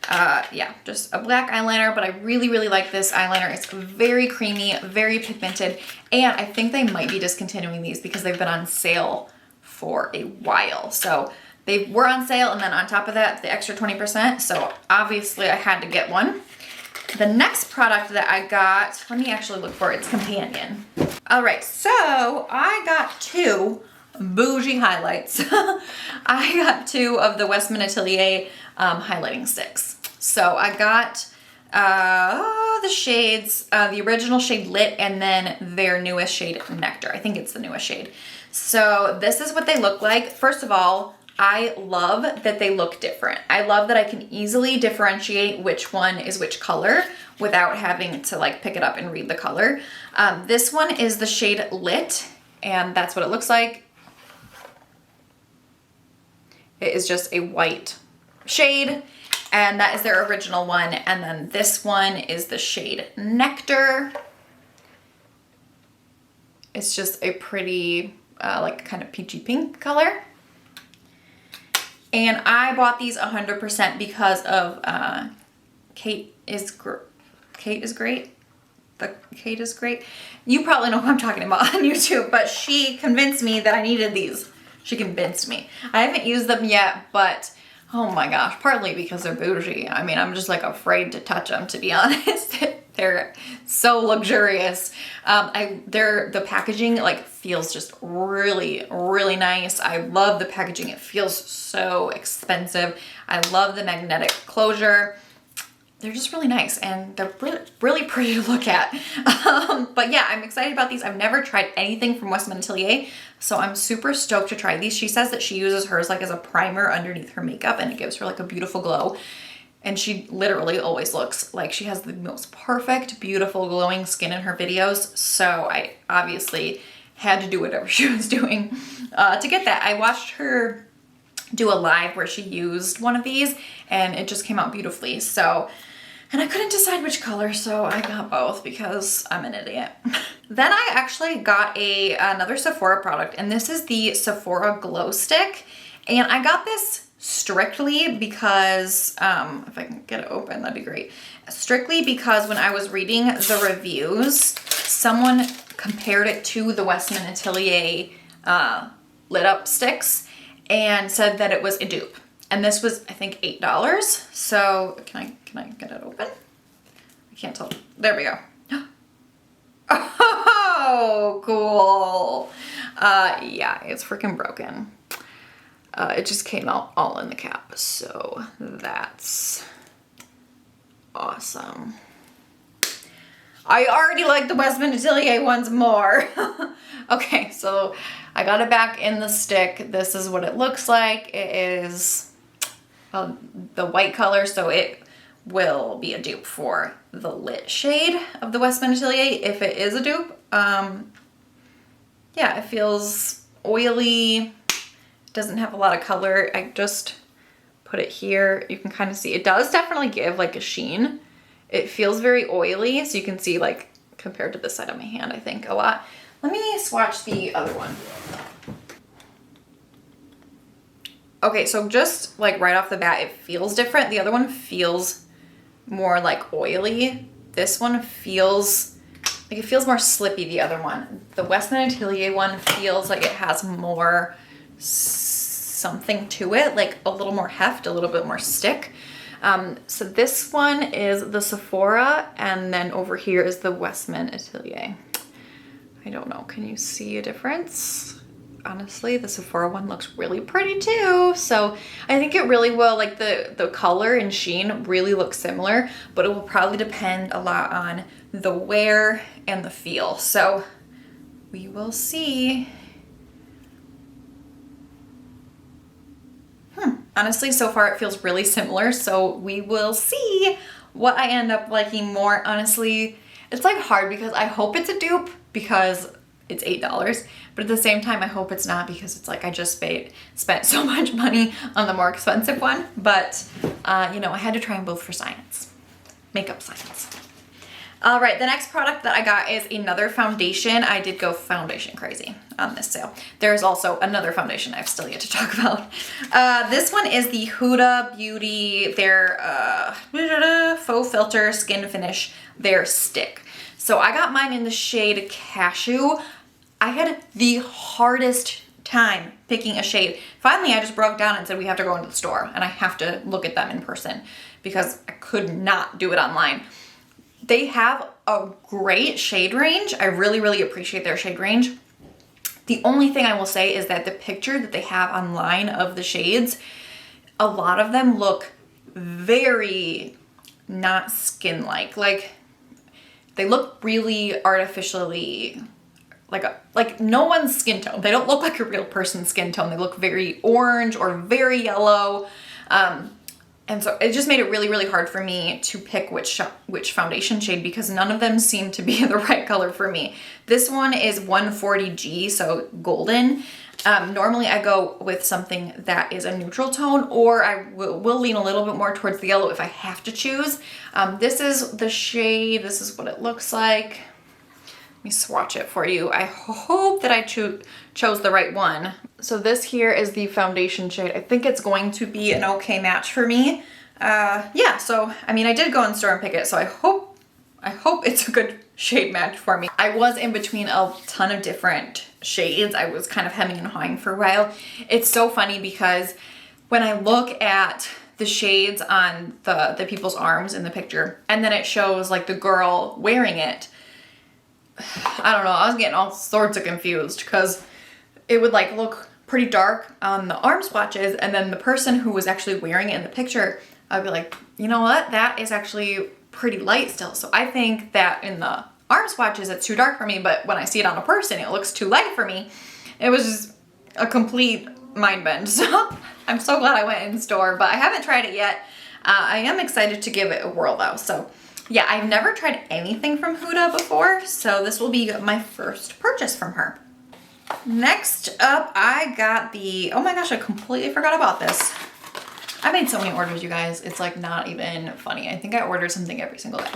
Yeah, just a black eyeliner, but I really, really like this eyeliner. It's very creamy, very pigmented, and I think they might be discontinuing these because they've been on sale for a while. So they were on sale, and then on top of that, the extra 20%. So obviously I had to get one. The next product that I got, let me actually look for its companion. All right, so I got two bougie highlights. I got two of the Westman Atelier highlighting sticks. So I got the shades, the original shade Lit, and then their newest shade Nectar. I think it's the newest shade. So this is what they look like. First of all, I love that they look different. I love that I can easily differentiate which one is which color without having to like pick it up and read the color. This one is the shade Lit, and that's what it looks like. It is just a white shade, and that is their original one. And then this one is the shade Nectar. It's just a pretty, like kind of peachy pink color. And I bought these 100% because of Kate is great. Kate is great. You probably know who I'm talking about on YouTube, but she convinced me that I needed these. She convinced me. I haven't used them yet, but oh my gosh, partly because they're bougie. I mean, I'm just like afraid to touch them, to be honest. They're so luxurious. The packaging like feels just really, really nice. I love the packaging. It feels so expensive. I love the magnetic closure. They're just really nice, and they're really, really pretty to look at. But yeah, I'm excited about these. I've never tried anything from Westman Atelier, so I'm super stoked to try these. She says that she uses hers like as a primer underneath her makeup, and it gives her like a beautiful glow. And she literally always looks like she has the most perfect, beautiful, glowing skin in her videos. So I obviously had to do whatever she was doing to get that. I watched her do a live where she used one of these, and it just came out beautifully. So, and I couldn't decide which color, so I got both because I'm an idiot. Then I actually got another Sephora product, and this is the Sephora Glow Stick. And I got this strictly because, if I can get it open, that'd be great. Strictly because when I was reading the reviews, someone compared it to the Westman Atelier lit up sticks and said that it was a dupe. And this was, I think, $8. So can I get it open? I can't tell. There we go. Oh, cool. Yeah, it's freaking broken. It just came out all in the cap, so that's awesome. I already like the Westman Atelier ones more. Okay, so I got it back in the stick. This is what it looks like. It is the white color, so it will be a dupe for the lit shade of the Westman Atelier. If it is a dupe, yeah, it feels oily. Doesn't have a lot of color. I just put it here. You can kind of see, it does definitely give like a sheen. It feels very oily, so you can see like compared to this side of my hand, I think a lot. Let me swatch the other one. Okay, so just like right off the bat, it feels different. The other one feels more like oily. This one feels like it feels more slippy, the other one. The Westman Atelier one feels like it has more something to it, like a little more heft, a little bit more stick. So this one is the Sephora, and then over here is the Westman Atelier. I don't know, can you see a difference? Honestly, the Sephora one looks really pretty too. So I think it really will, like the color and sheen really look similar, but it will probably depend a lot on the wear and the feel. So we will see. Honestly, so far it feels really similar, so we will see what I end up liking more. Honestly, it's like hard because I hope it's a dupe because it's $8, but at the same time I hope it's not because it's like I just spent so much money on the more expensive one. But you know, I had to try them both for science, makeup science. All right, the next product that I got is another foundation. I did go foundation crazy on this sale. There's also another foundation I've still yet to talk about. This one is the Huda Beauty, their Faux Filter Skin Finish, their stick. So I got mine in the shade Cashew. I had the hardest time picking a shade. Finally, I just broke down and said we have to go into the store and I have to look at them in person because I could not do it online. They have a great shade range. I really, really appreciate their shade range. The only thing I will say is that the picture that they have online of the shades, a lot of them look very not skin-like. Like they look really artificially, like no one's skin tone. They don't look like a real person's skin tone. They look very orange or very yellow. And so it just made it really, really hard for me to pick which foundation shade because none of them seem to be the right color for me. This one is 140G, so golden. Normally I go with something that is a neutral tone, or I will lean a little bit more towards the yellow if I have to choose. This is the shade. This is what it looks like. Let me swatch it for you. I hope that I chose the right one. So this here is the foundation shade. I think it's going to be an okay match for me. Yeah, so I mean, I did go in the store and pick it, so I hope it's a good shade match for me. I was in between a ton of different shades. I was kind of hemming and hawing for a while. It's so funny because when I look at the shades on the people's arms in the picture, and then it shows like the girl wearing it, I don't know, I was getting all sorts of confused because it would like look pretty dark on the arm swatches, and then the person who was actually wearing it in the picture, I'd be like, you know what, that is actually pretty light still. So I think that in the arm swatches it's too dark for me, but when I see it on a person it looks too light for me. It was just a complete mind bend. So I'm so glad I went in the store, but I haven't tried it yet. I am excited to give it a whirl though. So yeah, I've never tried anything from Huda before, so this will be my first purchase from her. Next up, I got the, oh my gosh, I completely forgot about this. I made so many orders, you guys. It's like not even funny. I think I ordered something every single day.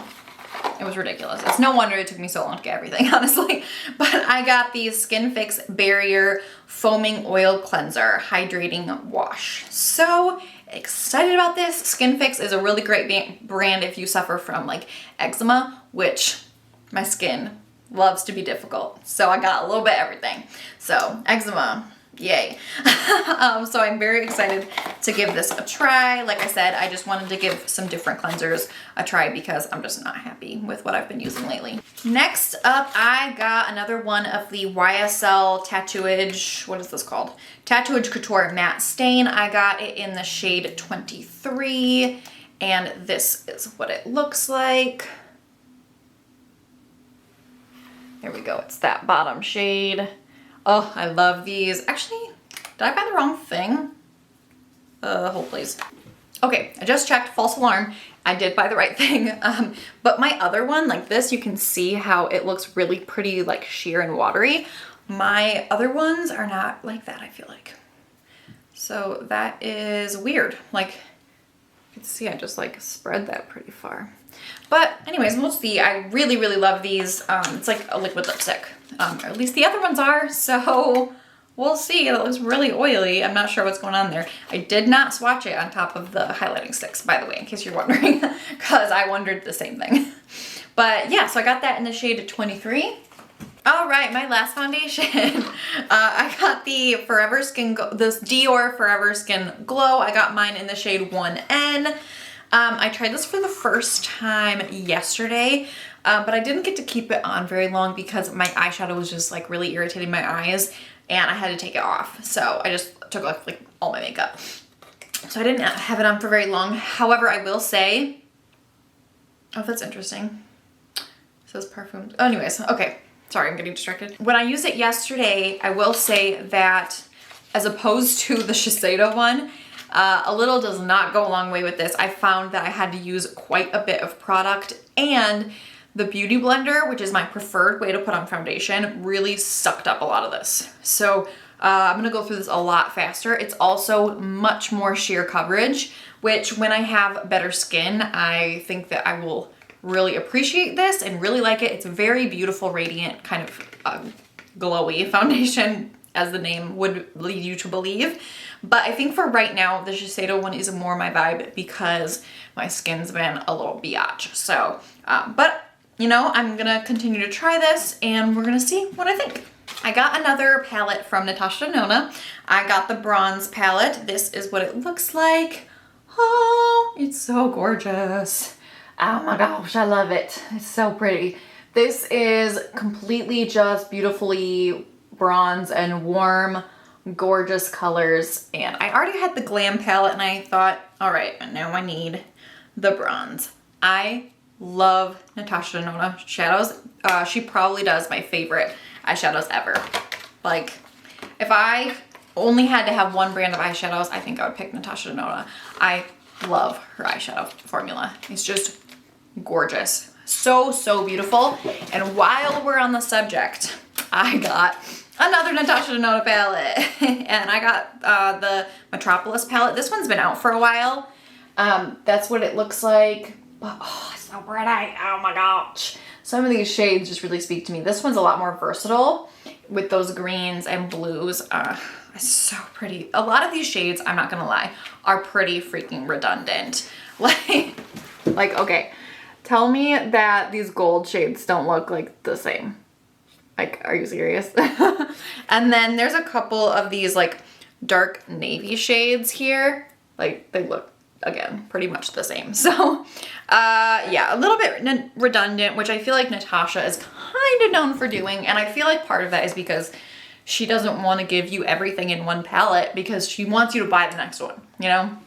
It was ridiculous. It's no wonder it took me so long to get everything, honestly. But I got the Skin Fix Barrier Foaming Oil Cleanser Hydrating Wash. So excited about this. Skin Fix is a really great brand if you suffer from like eczema, which my skin loves to be difficult. So I got a little bit of everything. So eczema, yay. So I'm very excited to give this a try. Like I said, I just wanted to give some different cleansers a try because I'm just not happy with what I've been using lately. Next up, I got another one of the YSL Tattooage, what is this called? Tattooage Couture Matte Stain. I got it in the shade 23, and this is what it looks like. There we go, it's that bottom shade. Oh, I love these. Actually, did I buy the wrong thing? Hold please. Okay, I just checked, false alarm. I did buy the right thing. But my other one, like this, you can see how it looks really pretty like sheer and watery. My other ones are not like that, I feel like. So that is weird. Like, you can see I just like spread that pretty far. But anyways, we'll see. I really, really love these. It's like a liquid lipstick. Or at least the other ones are. So we'll see. It looks really oily. I'm not sure what's going on there. I did not swatch it on top of the highlighting sticks, by the way, in case you're wondering, because I wondered the same thing. But yeah, so I got that in the shade 23. All right, my last foundation. I got the this Dior Forever Skin Glow. I got mine in the shade 1N. I tried this for the first time yesterday, but I didn't get to keep it on very long because my eyeshadow was just like really irritating my eyes and I had to take it off. So I just took off like all my makeup. So I didn't have it on for very long. However, I will say, oh, that's interesting. It says perfume. Oh, anyways, okay. Sorry, I'm getting distracted. When I used it yesterday, I will say that as opposed to the Shiseido one, a little does not go a long way with this. I found that I had to use quite a bit of product, and the Beauty Blender, which is my preferred way to put on foundation, really sucked up a lot of this. So I'm gonna go through this a lot faster. It's also much more sheer coverage, which when I have better skin, I think that I will really appreciate this and really like it. It's a very beautiful, radiant, kind of glowy foundation, as the name would lead you to believe. But I think for right now, the Shiseido one is more my vibe because my skin's been a little biatch. So, but you know, I'm gonna continue to try this and we're gonna see what I think. I got another palette from Natasha Denona. I got the bronze palette. This is what it looks like. Oh, it's so gorgeous. Oh my gosh, I love it. It's so pretty. This is completely just beautifully bronze and warm, gorgeous colors. And I already had the glam palette and I thought, all right, now I need the bronze. I love Natasha Denona shadows. She probably does my favorite eyeshadows ever. Like, if I only had to have one brand of eyeshadows, I think I would pick Natasha Denona. I love her eyeshadow formula. It's just gorgeous. So, so beautiful. And while we're on the subject, I got another Natasha Denona palette. And I got the Metropolis palette. This one's been out for a while. That's what it looks like. But, oh, it's so pretty. Oh my gosh. Some of these shades just really speak to me. This one's a lot more versatile with those greens and blues. It's so pretty. A lot of these shades, I'm not gonna lie, are pretty freaking redundant. Like, okay, tell me that these gold shades don't look like the same. Like, are you serious? And then there's a couple of these like dark navy shades here. Like, they look, again, pretty much the same. So, yeah, a little bit redundant, which I feel like Natasha is kind of known for doing. And I feel like part of that is because she doesn't want to give you everything in one palette because she wants you to buy the next one, you know?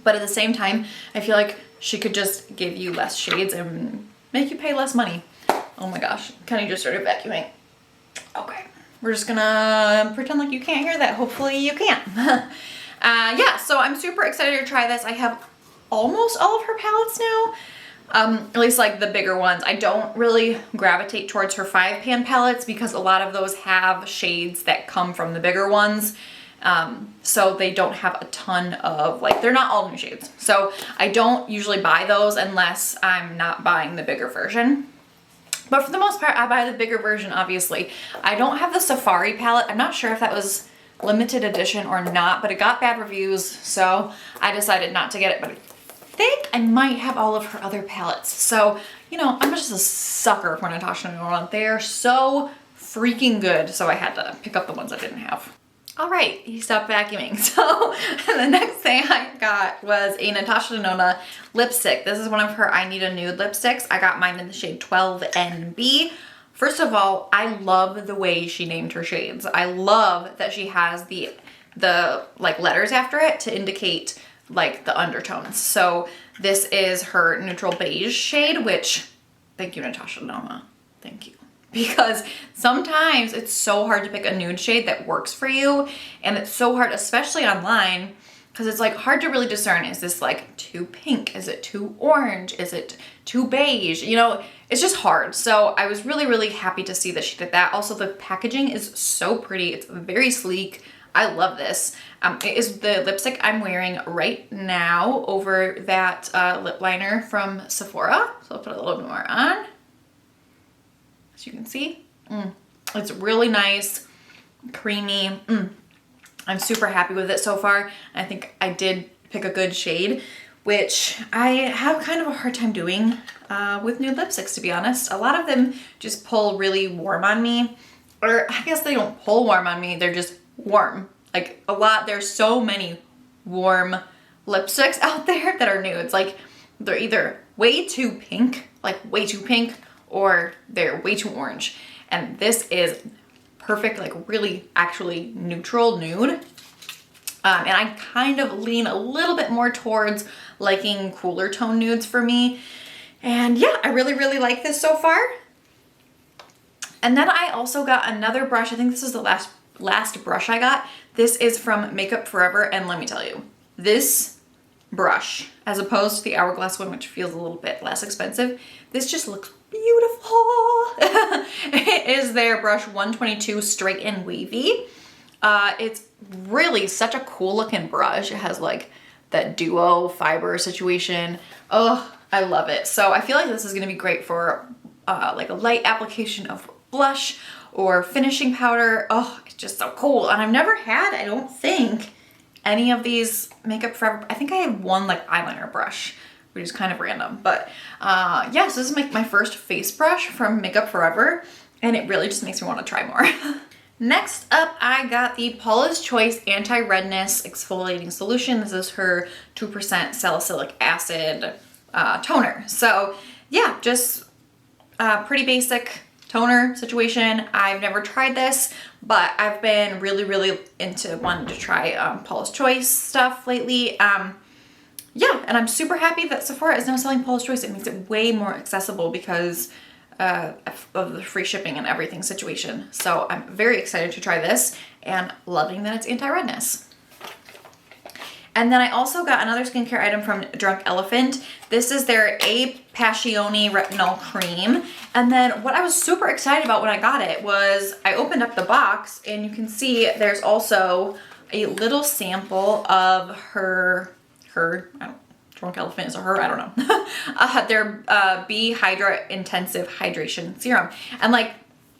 But at the same time, I feel like she could just give you less shades and make you pay less money. Oh my gosh, Kenny just started vacuuming. Okay, we're just gonna pretend like you can't hear that. Hopefully you can. Yeah, so I'm super excited to try this. I have almost all of her palettes now. At least like the bigger ones. I don't really gravitate towards her 5-pan palettes because a lot of those have shades that come from the bigger ones. So they don't have a ton of, like, they're not all new shades. So I don't usually buy those unless I'm not buying the bigger version. But for the most part, I buy the bigger version, obviously. I don't have the Safari palette. I'm not sure if that was limited edition or not, but it got bad reviews, so I decided not to get it. But I think I might have all of her other palettes. So, you know, I'm just a sucker for Natasha Denona. They are so freaking good, so I had to pick up the ones I didn't have. All right, he stopped vacuuming. So the next thing I got was a Natasha Denona lipstick. This is one of her I Need a Nude lipsticks. I got mine in the shade 12NB. First of all, I love the way she named her shades. I love that she has the like letters after it to indicate like the undertones. So this is her neutral beige shade, which, thank you, Natasha Denona. Thank you. Because sometimes it's so hard to pick a nude shade that works for you, and it's so hard, especially online, because it's like hard to really discern, is this like too pink? Is it too orange? Is it too beige? You know, it's just hard. So I was really, really happy to see that she did that. Also, the packaging is so pretty. It's very sleek. I love this. It is the lipstick I'm wearing right now over that lip liner from Sephora. So I'll put a little bit more on. As you can see, it's really nice, creamy. I'm super happy with it so far. I think I did pick a good shade, which I have kind of a hard time doing with nude lipsticks, to be honest. A lot of them just pull really warm on me, or I guess they don't pull warm on me, they're just warm. Like there's so many warm lipsticks out there that are nudes. Like they're either way too pink, or they're way too orange. And this is perfect, like really actually neutral nude. And I kind of lean a little bit more towards liking cooler tone nudes for me. And yeah, I really, really like this so far. And then I also got another brush. I think this is the last brush I got. This is from Makeup Forever, and let me tell you, this brush, as opposed to the Hourglass one, which feels a little bit less expensive, this just looks beautiful. It is their brush 122 Straight and Wavy. It's really such a cool looking brush. It has like that duo fiber situation. Oh, I love it. So I feel like this is gonna be great for like a light application of blush or finishing powder. Oh, it's just so cool. And I've never had, I don't think, any of these Makeup Forever. I think I have one like eyeliner brush, which is kind of random. But yeah, so this is my first face brush from Makeup Forever, and it really just makes me want to try more. Next up, I got the Paula's Choice Anti-Redness Exfoliating Solution. This is her 2% salicylic acid toner. So yeah, just pretty basic toner situation. I've never tried this, but I've been really into wanting to try Paula's Choice stuff lately. Yeah, and I'm super happy that Sephora is now selling Paula's Choice. It makes it way more accessible because of the free shipping and everything situation. So I'm very excited to try this and loving that it's anti-redness. And then I also got another skincare item from Drunk Elephant. This is their A Passione Retinol Cream. And then what I was super excited about when I got it was I opened up the box and you can see there's also a little sample of Drunk Elephant is a her, I don't know. Their B Hydra Intensive Hydration Serum. And like,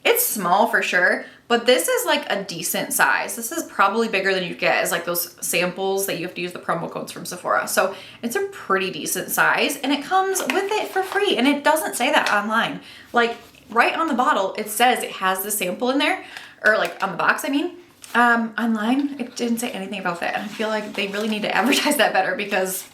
it's small for sure, but this is like a decent size. This is probably bigger than you get as like those samples that you have to use the promo codes from Sephora. So it's a pretty decent size and it comes with it for free. And it doesn't say that online. Like right on the bottle, it says it has the sample in there, or like on the box, I mean. Online, it didn't say anything about that. And I feel like they really need to advertise that better because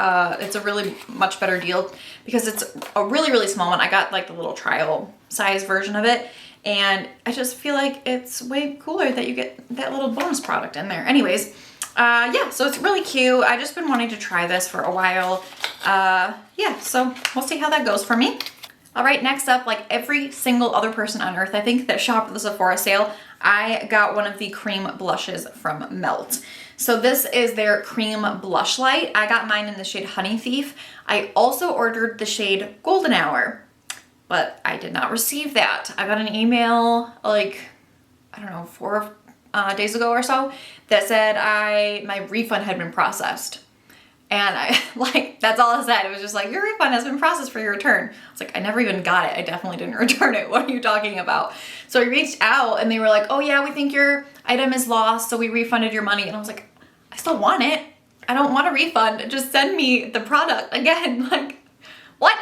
it's a really much better deal because it's a really small one. I got like the little trial size version of it. And I just feel like it's way cooler that you get that little bonus product in there. Anyways, yeah, so it's really cute. I've just been wanting to try this for a while. Yeah, so we'll see how that goes for me. All right, next up, like every single other person on earth, I think, that shopped at the Sephora sale, I got one of the cream blushes from Melt. So this is their cream blush light. I got mine in the shade Honey Thief. I also ordered the shade Golden Hour, but I did not receive that. I got an email like, I don't know, 4 days ago or so that said my refund had been processed. And I, like, that's all it said. It was just like, your refund has been processed for your return. I was like, I never even got it. I definitely didn't return it. What are you talking about? So I reached out and they were like, oh yeah, we think your item is lost, so we refunded your money. And I was like, I still want it. I don't want a refund. Just send me the product again. Like, what?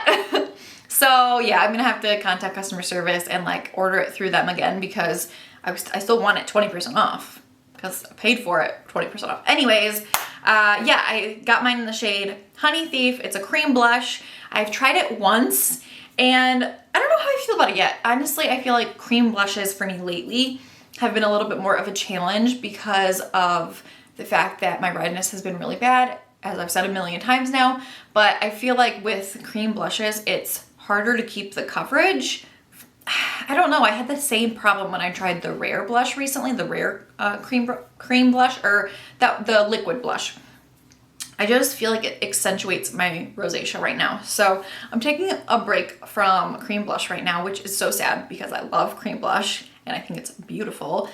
So yeah, I'm gonna have to contact customer service and like order it through them again because I still want it 20% off because I paid for it 20% off. Anyways, yeah, I got mine in the shade Honey Thief. It's a cream blush. I've tried it once and I don't know how I feel about it yet. Honestly, I feel like cream blushes for me lately have been a little bit more of a challenge because of the fact that my redness has been really bad, as I've said a million times now. But I feel like with cream blushes, it's harder to keep the coverage. I don't know, I had the same problem when I tried the Rare blush recently, the Rare cream blush, or the liquid blush. I just feel like it accentuates my rosacea right now. So I'm taking a break from cream blush right now, which is so sad because I love cream blush and I think it's beautiful.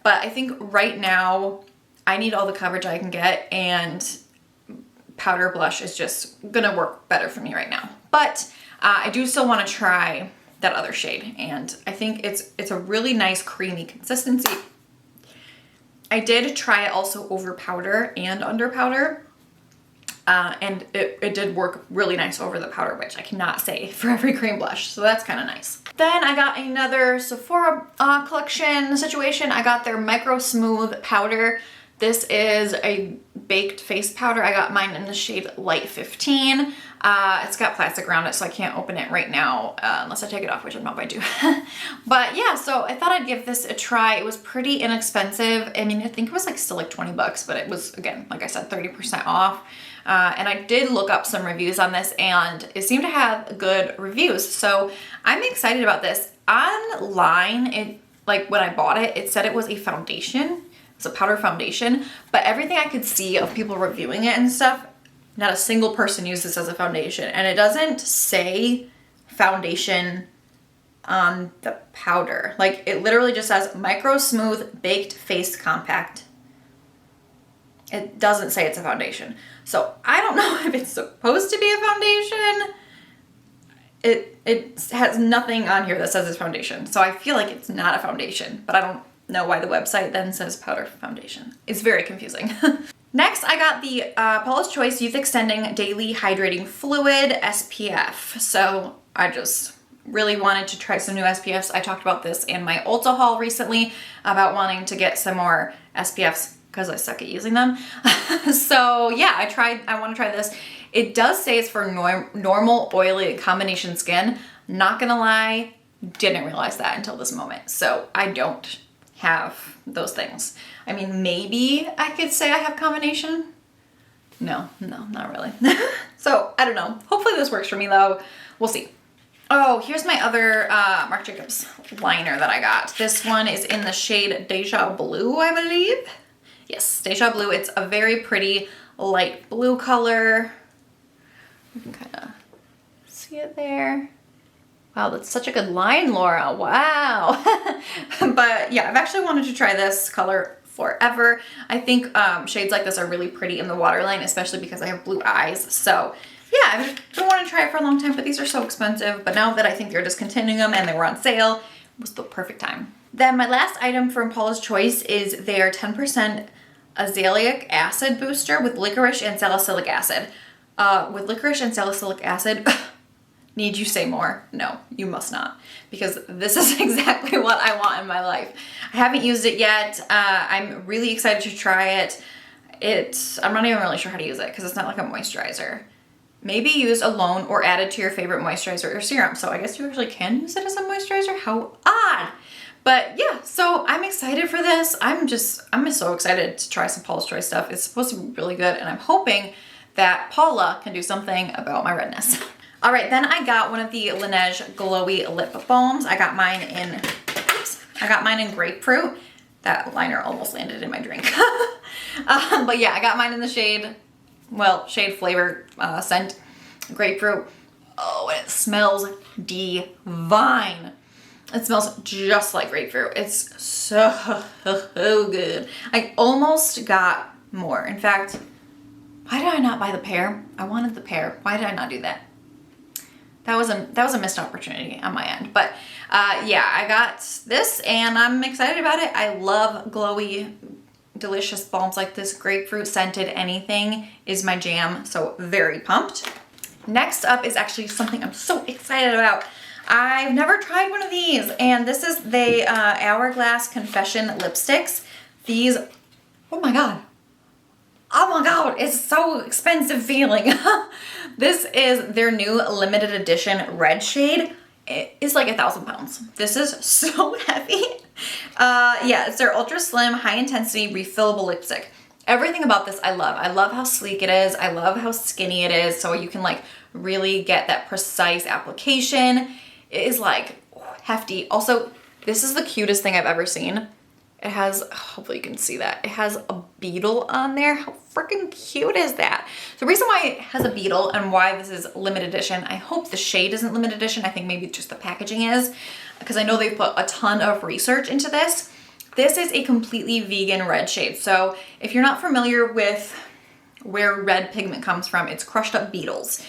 But I think right now I need all the coverage I can get, and powder blush is just gonna work better for me right now. But I do still want to try that other shade, and I think it's a really nice creamy consistency. I did try it also over powder and under powder, and it did work really nice over the powder, which I cannot say for every cream blush, so that's kind of nice. Then I got another Sephora collection situation. I got their Micro Smooth Powder This is a baked face powder. I got mine in the shade Light 15. It's got plastic around it, so I can't open it right now unless I take it off, which I'm not going to. But yeah, so I thought I'd give this a try. It was pretty inexpensive. I mean, I think it was like still like 20 bucks, but it was, again, like I said, 30% off. And I did look up some reviews on this, and it seemed to have good reviews. So I'm excited about this. Online, like when I bought it, it said it was a foundation. It's a powder foundation, but everything I could see of people reviewing it and stuff, not a single person used this as a foundation. And it doesn't say foundation on the powder. Like, it literally just says Micro Smooth Baked Face Compact. It doesn't say it's a foundation. So I don't know if it's supposed to be a foundation. It has nothing on here that says it's foundation. So I feel like it's not a foundation, but I don't know why the website then says powder foundation. It's very confusing. Next, I got the Paula's Choice Youth Extending Daily Hydrating Fluid SPF. So I just really wanted to try some new SPFs. I talked about this in my Ulta haul recently about wanting to get some more SPFs because I suck at using them. So yeah, I want to try this. It does say it's for normal, oily, combination skin. Not gonna lie, didn't realize that until this moment. So I don't have those things. I mean, maybe I could say I have combination. No, not really. So I don't know. Hopefully this works for me though. We'll see. Oh, here's my other Marc Jacobs liner that I got. This one is in the shade Deja Blue, I believe. Yes, Deja Blue. It's a very pretty light blue color. You can kind of see it there. Wow, that's such a good line, Laura. Wow. But yeah, I've actually wanted to try this color forever. I think shades like this are really pretty in the waterline, especially because I have blue eyes. So yeah, I've been wanting to try it for a long time, but these are so expensive. But now that I think they're discontinuing them and they were on sale, it was the perfect time. Then my last item from Paula's Choice is their 10% azelaic acid booster with licorice and salicylic acid. With licorice and salicylic acid, need you say more? No, you must not, because this is exactly what I want in my life. I haven't used it yet. I'm really excited to try it. I'm not even really sure how to use it because it's not like a moisturizer. Maybe used alone or added to your favorite moisturizer or serum. So I guess you actually can use it as a moisturizer. How odd. But yeah, so I'm excited for this. I'm so excited to try some Paula's Choice stuff. It's supposed to be really good, and I'm hoping that Paula can do something about my redness. All right, then I got one of the Laneige Glowy Lip Balms. I got mine in grapefruit. That liner almost landed in my drink. But yeah, I got mine in the shade flavor, scent, grapefruit. Oh, and it smells divine. It smells just like grapefruit. It's so good. I almost got more. In fact, why did I not buy the pear? I wanted the pear. Why did I not do that? That was a missed opportunity on my end. But yeah, I got this and I'm excited about it. I love glowy, delicious balms like this. Grapefruit scented anything is my jam. So very pumped. Next up is actually something I'm so excited about. I've never tried one of these, and this is the Hourglass Confession lipsticks. These, oh my god, it's so expensive feeling. This is their new limited edition red shade. It is like 1,000 pounds. This is so heavy. Yeah, it's their ultra slim, high intensity, refillable lipstick. Everything about this I love. I love how sleek it is. I love how skinny it is, so you can like really get that precise application. It is like hefty. Also, this is the cutest thing I've ever seen. It has, hopefully you can see that, it has a beetle on there. How freaking cute is that? The reason why it has a beetle and why this is limited edition, I hope the shade isn't limited edition. I think maybe just the packaging is, because I know they've put a ton of research into this. This is a completely vegan red shade. So if you're not familiar with where red pigment comes from, it's crushed up beetles,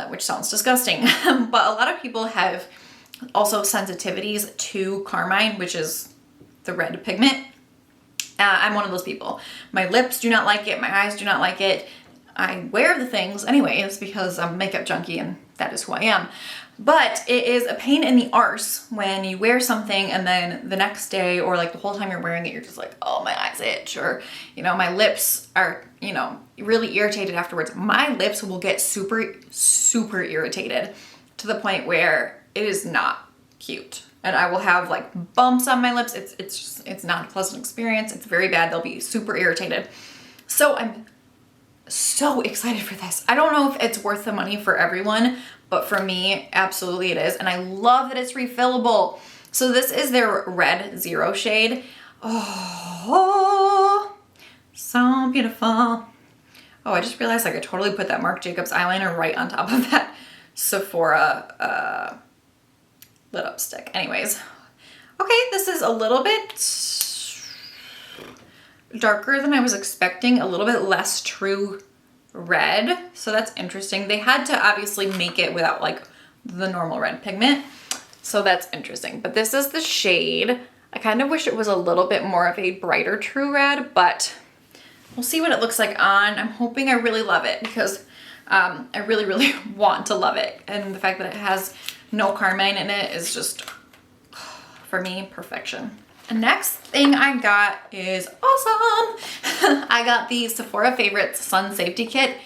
which sounds disgusting. But a lot of people have also sensitivities to carmine, which is the red pigment. I'm one of those people. My lips do not like it. My eyes do not like it. I wear the things anyways because I'm a makeup junkie and that is who I am. But it is a pain in the arse when you wear something and then the next day or like the whole time you're wearing it, you're just like, oh, my eyes itch, or, you know, my lips are, you know, really irritated afterwards. My lips will get super, super irritated to the point where it is not cute. And I will have like bumps on my lips. It's not a pleasant experience. It's very bad. They'll be super irritated. So I'm so excited for this. I don't know if it's worth the money for everyone, but for me, absolutely it is. And I love that it's refillable. So this is their Red Zero shade. Oh, so beautiful. Oh, I just realized I could totally put that Marc Jacobs eyeliner right on top of that Sephora lid up stick. Anyways, okay, this is a little bit darker than I was expecting, a little bit less true red, so that's interesting. They had to obviously make it without like the normal red pigment, so that's interesting. But this is the shade. I kind of wish it was a little bit more of a brighter true red, but we'll see what it looks like on. I'm hoping I really love it because I really, really want to love it, and the fact that it has no carmine in it is just, for me, perfection. The next thing I got is awesome. I got the Sephora Favorites Sun Safety Kit.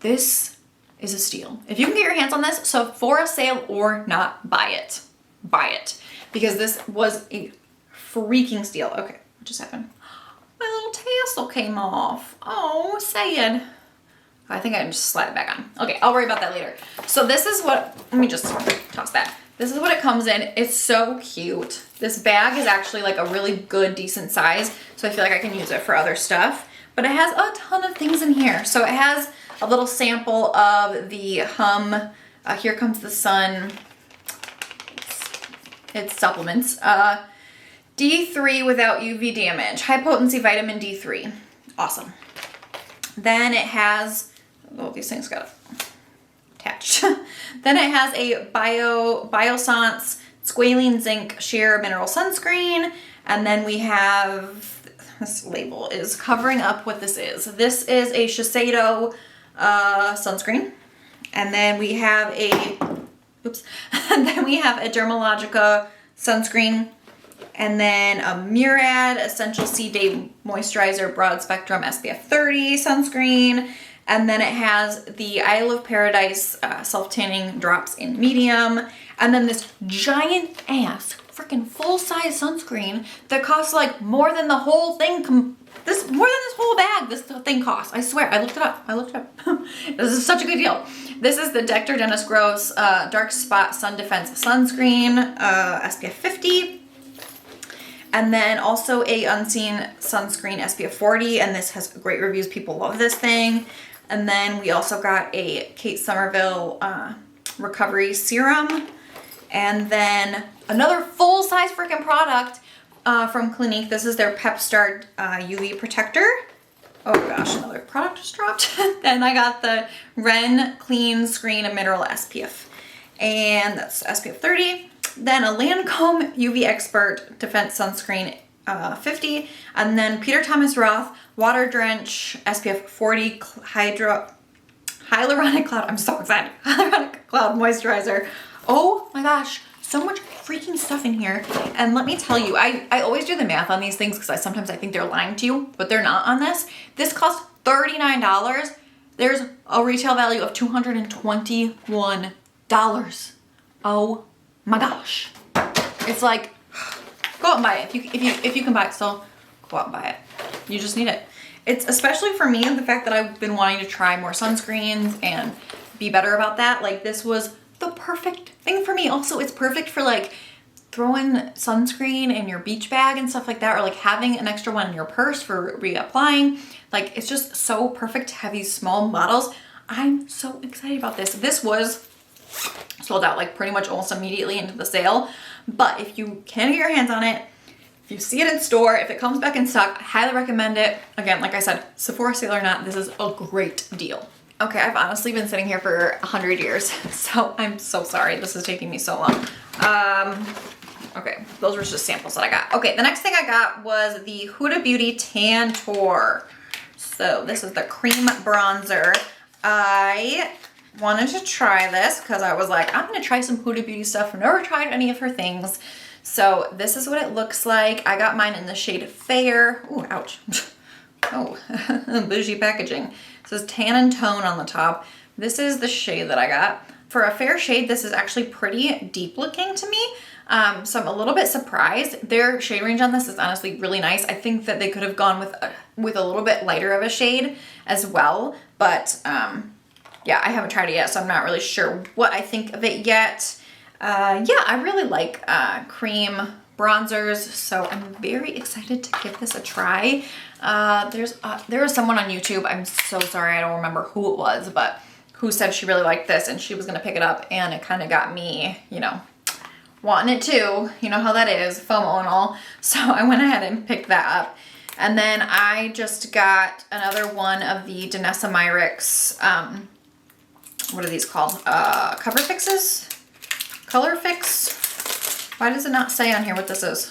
This is a steal. If you can get your hands on this, Sephora sale or not, buy it. Buy it. Because this was a freaking steal. Okay, what just happened? My little tassel came off. Oh, sad. I think I can just slide it back on. Okay, I'll worry about that later. So this is what, let me just toss that. This is what it comes in. It's so cute. This bag is actually like a really good, decent size, so I feel like I can use it for other stuff. But it has a ton of things in here. So it has a little sample of the Here Comes the Sun. It's supplements. D3 without UV damage. High potency vitamin D3. Awesome. Then it has, oh, these things got attached. Then it has a Biossance Squalene Zinc Sheer Mineral Sunscreen. And then we have, this label is covering up what this is. This is a Shiseido sunscreen. And then we have a, oops. And then we have a Dermalogica sunscreen. And then a Murad Essential C Day Moisturizer Broad Spectrum SPF 30 sunscreen. And then it has the Isle of Paradise self-tanning drops in medium. And then this giant ass freaking full-size sunscreen that costs like more than the whole thing, more than this whole bag this thing costs. I swear, I looked it up. This is such a good deal. This is the Dr. Dennis Gross Dark Spot Sun Defense Sunscreen, SPF 50. And then also a Unseen Sunscreen SPF 40, and this has great reviews. People love this thing. And then we also got a Kate Somerville Recovery Serum. And then another full-size freaking product from Clinique. This is their Pep Star UV Protector. Oh gosh, another product just dropped. Then I got the Ren Clean Screen Mineral SPF. And that's SPF 30. Then a Lancome UV Expert Defense Sunscreen 50. And then Peter Thomas Roth Water Drench SPF 40 Hyaluronic Cloud. I'm so excited. Hyaluronic Cloud Moisturizer. Oh my gosh, so much freaking stuff in here. And let me tell you, I always do the math on these things because sometimes I think they're lying to you, but they're not on this. This costs $39. There's a retail value of $221. Oh my gosh. It's like, go out and buy it. If you can buy it still, go out and buy it. You just need it. It's especially for me, the fact that I've been wanting to try more sunscreens and be better about that. Like, this was the perfect thing for me. Also, it's perfect for like throwing sunscreen in your beach bag and stuff like that, or like having an extra one in your purse for reapplying. Like, it's just so perfect to have these small bottles. I'm so excited about this. This was sold out like pretty much almost immediately into the sale. But if you can get your hands on it, if you see it in store, if it comes back in stock, I highly recommend it. Again, like I said, Sephora sale or not, this is a great deal. Okay, I've honestly been sitting here for 100 years, so I'm so sorry. This is taking me so long. Okay, those were just samples that I got. Okay, the next thing I got was the Huda Beauty Tan Tour. So this is the cream bronzer. I wanted to try this because I was like, I'm gonna try some Huda Beauty stuff. I've never tried any of her things. So this is what it looks like. I got mine in the shade Fair. Ooh, ouch. Oh, bougie packaging. It says tan and tone on the top. This is the shade that I got. For a fair shade, this is actually pretty deep looking to me. So I'm a little bit surprised. Their shade range on this is honestly really nice. I think that they could have gone with a little bit lighter of a shade as well. But yeah, I haven't tried it yet, so I'm not really sure what I think of it yet. Yeah, I really like cream bronzers, so I'm very excited to give this a try. There was someone on YouTube, I'm so sorry, I don't remember who it was, but who said she really liked this and she was gonna pick it up, and it kind of got me, you know, wanting it too. You know how that is, FOMO and all. So I went ahead and picked that up. And then I just got another one of the Danessa Myricks, what are these called? Cover Fixes? Color Fix? Why does it not say on here what this is?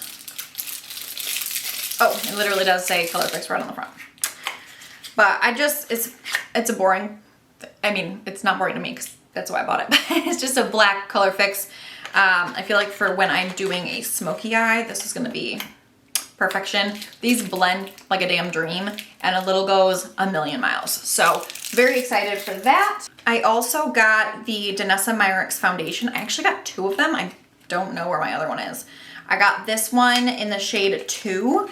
Oh, it literally does say Color Fix right on the front. But it's a boring, I mean, it's not boring to me because that's why I bought it. It's just a black Color Fix. I feel like for when I'm doing a smoky eye, this is gonna be perfection. These blend like a damn dream, and a little goes a million miles. So very excited for that. I also got the Danessa Myricks foundation. I actually got two of them. I don't know where my other one is. I got this one in the shade 2,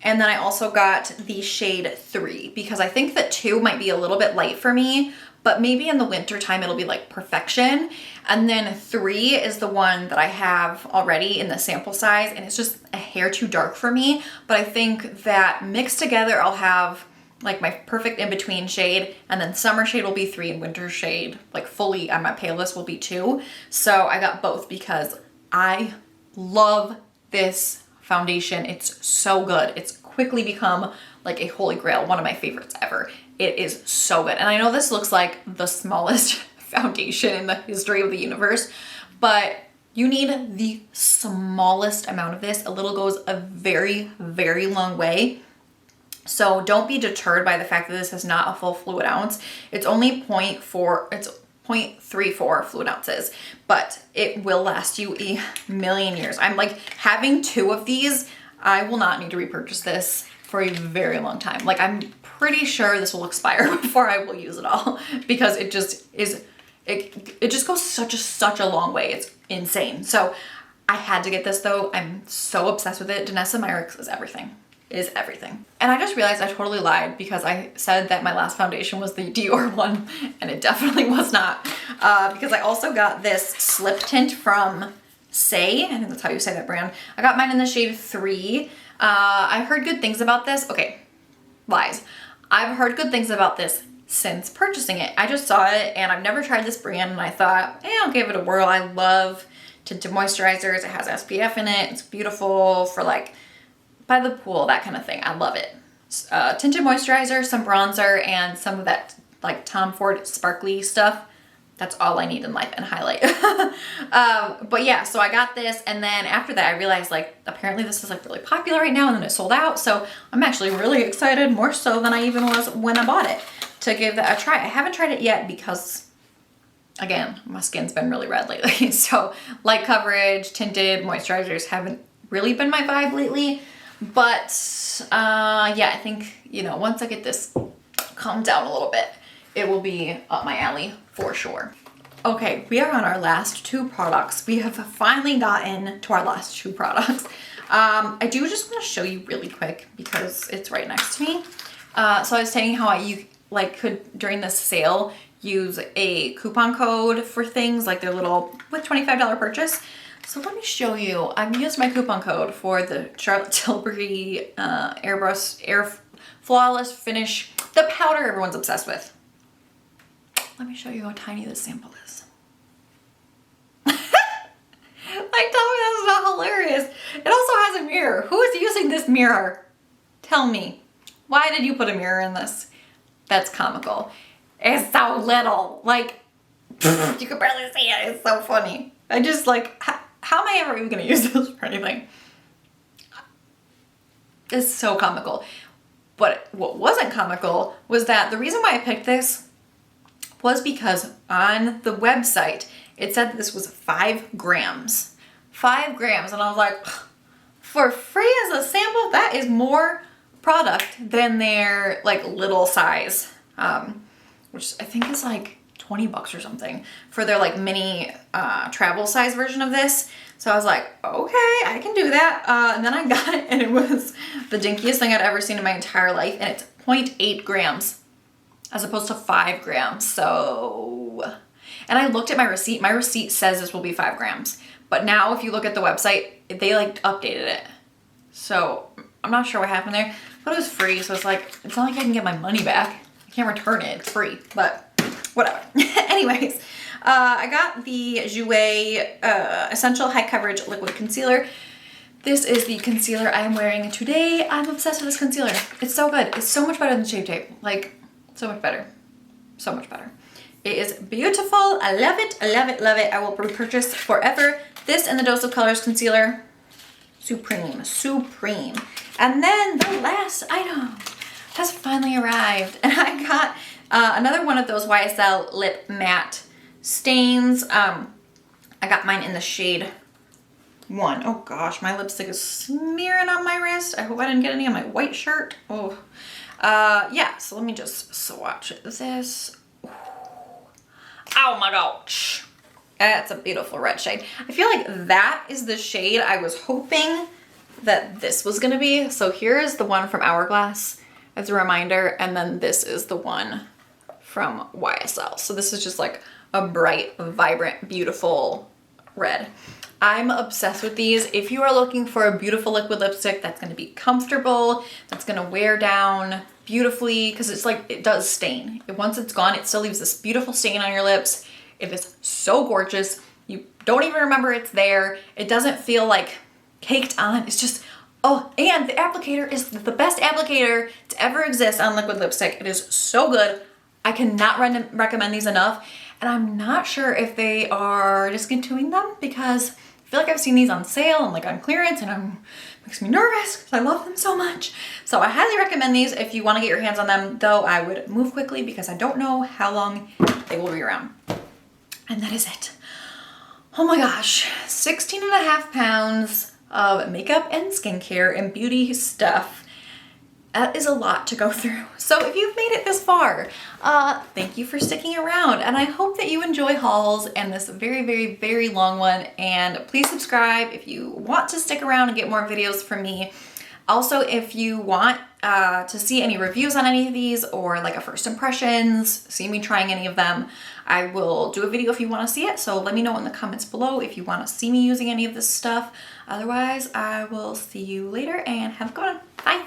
and then I also got the shade 3 because I think that 2 might be a little bit light for me, but maybe in the winter time it'll be like perfection. And then 3 is the one that I have already in the sample size, and it's just a hair too dark for me. But I think that mixed together I'll have like my perfect in-between shade, and then summer shade will be 3 and winter shade, like fully on my pale list, will be 2. So I got both because I love this foundation. It's so good. It's quickly become like a holy grail, one of my favorites ever. It is so good. And I know this looks like the smallest foundation in the history of the universe, but you need the smallest amount of this. A little goes a very, very long way. So don't be deterred by the fact that this is not a full fluid ounce. It's only 0.34 fluid ounces, but it will last you a million years. I'm like, having 2 of these, I will not need to repurchase this for a very long time. Like, I'm pretty sure this will expire before I will use it all, because it just is, it just goes such a long way. It's insane. So I had to get this though. I'm so obsessed with it. Danessa Myricks is everything. Is everything. And I just realized I totally lied because I said that my last foundation was the Dior one, and it definitely was not. Because I also got this slip tint from Say, I think that's how you say that brand. I got mine in the shade 3. I heard good things about this. Okay, lies. I've heard good things about this since purchasing it. I just saw it and I've never tried this brand, and I thought, I'll give it a whirl. I love tinted moisturizers. It has SPF in it. It's beautiful for like by the pool, that kind of thing. I love it. Tinted moisturizer, some bronzer, and some of that like Tom Ford sparkly stuff. That's all I need in life, and highlight. But yeah, so I got this, and then after that I realized like apparently this is like really popular right now, and then it sold out. So I'm actually really excited, more so than I even was when I bought it, to give that a try. I haven't tried it yet because, again, my skin's been really red lately. So light coverage, tinted moisturizers haven't really been my vibe lately. But yeah, I think, you know, once I get this calmed down a little bit, it will be up my alley for sure. Okay, we are on our last 2 products. We have finally gotten to our last 2 products. I do just want to show you really quick because it's right next to me. So I was saying how you like could, during this sale, use a coupon code for things like their little with $25 purchase. So let me show you. I've used my coupon code for the Charlotte Tilbury Air Flawless Finish, the powder everyone's obsessed with. Let me show you how tiny this sample is. Like, tell me that's not hilarious. It also has a mirror. Who is using this mirror? Tell me. Why did you put a mirror in this? That's comical. It's so little. Like, you can barely see it. It's so funny. I just like, how am I ever even gonna use this for anything? It's so comical. But what wasn't comical was that the reason why I picked this was because on the website, it said that this was 5 grams. 5 grams. And I was like, for free as a sample, that is more product than their like little size, which I think is like 20 bucks or something for their like mini travel size version of this. So I was like, okay, I can do that. And then I got it and it was the dinkiest thing I'd ever seen in my entire life. And it's 0.8 grams as opposed to 5 grams. So, and I looked at my receipt. My receipt says this will be 5 grams. But now if you look at the website, they like updated it. So I'm not sure what happened there, but it was free. So it's like, it's not like I can get my money back. I can't return it, it's free, but whatever. Anyways, I got the Jouer Essential High Coverage Liquid Concealer. This is the concealer I am wearing today. I'm obsessed with this concealer. It's so good. It's so much better than Shape Tape. Like, so much better. So much better. It is beautiful. I love it. I love it. Love it. I will repurchase forever. This and the Dose of Colors concealer. Supreme. Supreme. And then the last item has finally arrived. And I got another one of those YSL lip matte stains. I got mine in the shade 1. Oh gosh, my lipstick is smearing on my wrist. I hope I didn't get any on my white shirt. Oh, yeah, so let me just swatch this. Oh my gosh. That's a beautiful red shade. I feel like that is the shade I was hoping that this was gonna be. So here is the one from Hourglass as a reminder, and then this is the one from YSL. So this is just like a bright, vibrant, beautiful red. I'm obsessed with these. If you are looking for a beautiful liquid lipstick that's gonna be comfortable, that's gonna wear down beautifully, because it's like, it does stain. Once it's gone, it still leaves this beautiful stain on your lips. It is so gorgeous. You don't even remember it's there. It doesn't feel like caked on. It's just, oh, and the applicator is the best applicator to ever exist on liquid lipstick. It is so good. I cannot recommend these enough. And I'm not sure if they are discontinuing them because I feel like I've seen these on sale and like on clearance, and it makes me nervous because I love them so much. So I highly recommend these if you want to get your hands on them, though I would move quickly because I don't know how long they will be around. And that is it. Oh my gosh, 16.5 pounds of makeup and skincare and beauty stuff. That is a lot to go through. So if you've made it this far, thank you for sticking around. And I hope that you enjoy hauls and this very, very, very long one. And please subscribe if you want to stick around and get more videos from me. Also, if you want to see any reviews on any of these or like a first impressions, see me trying any of them, I will do a video if you want to see it. So let me know in the comments below if you want to see me using any of this stuff. Otherwise, I will see you later and have a good one. Bye.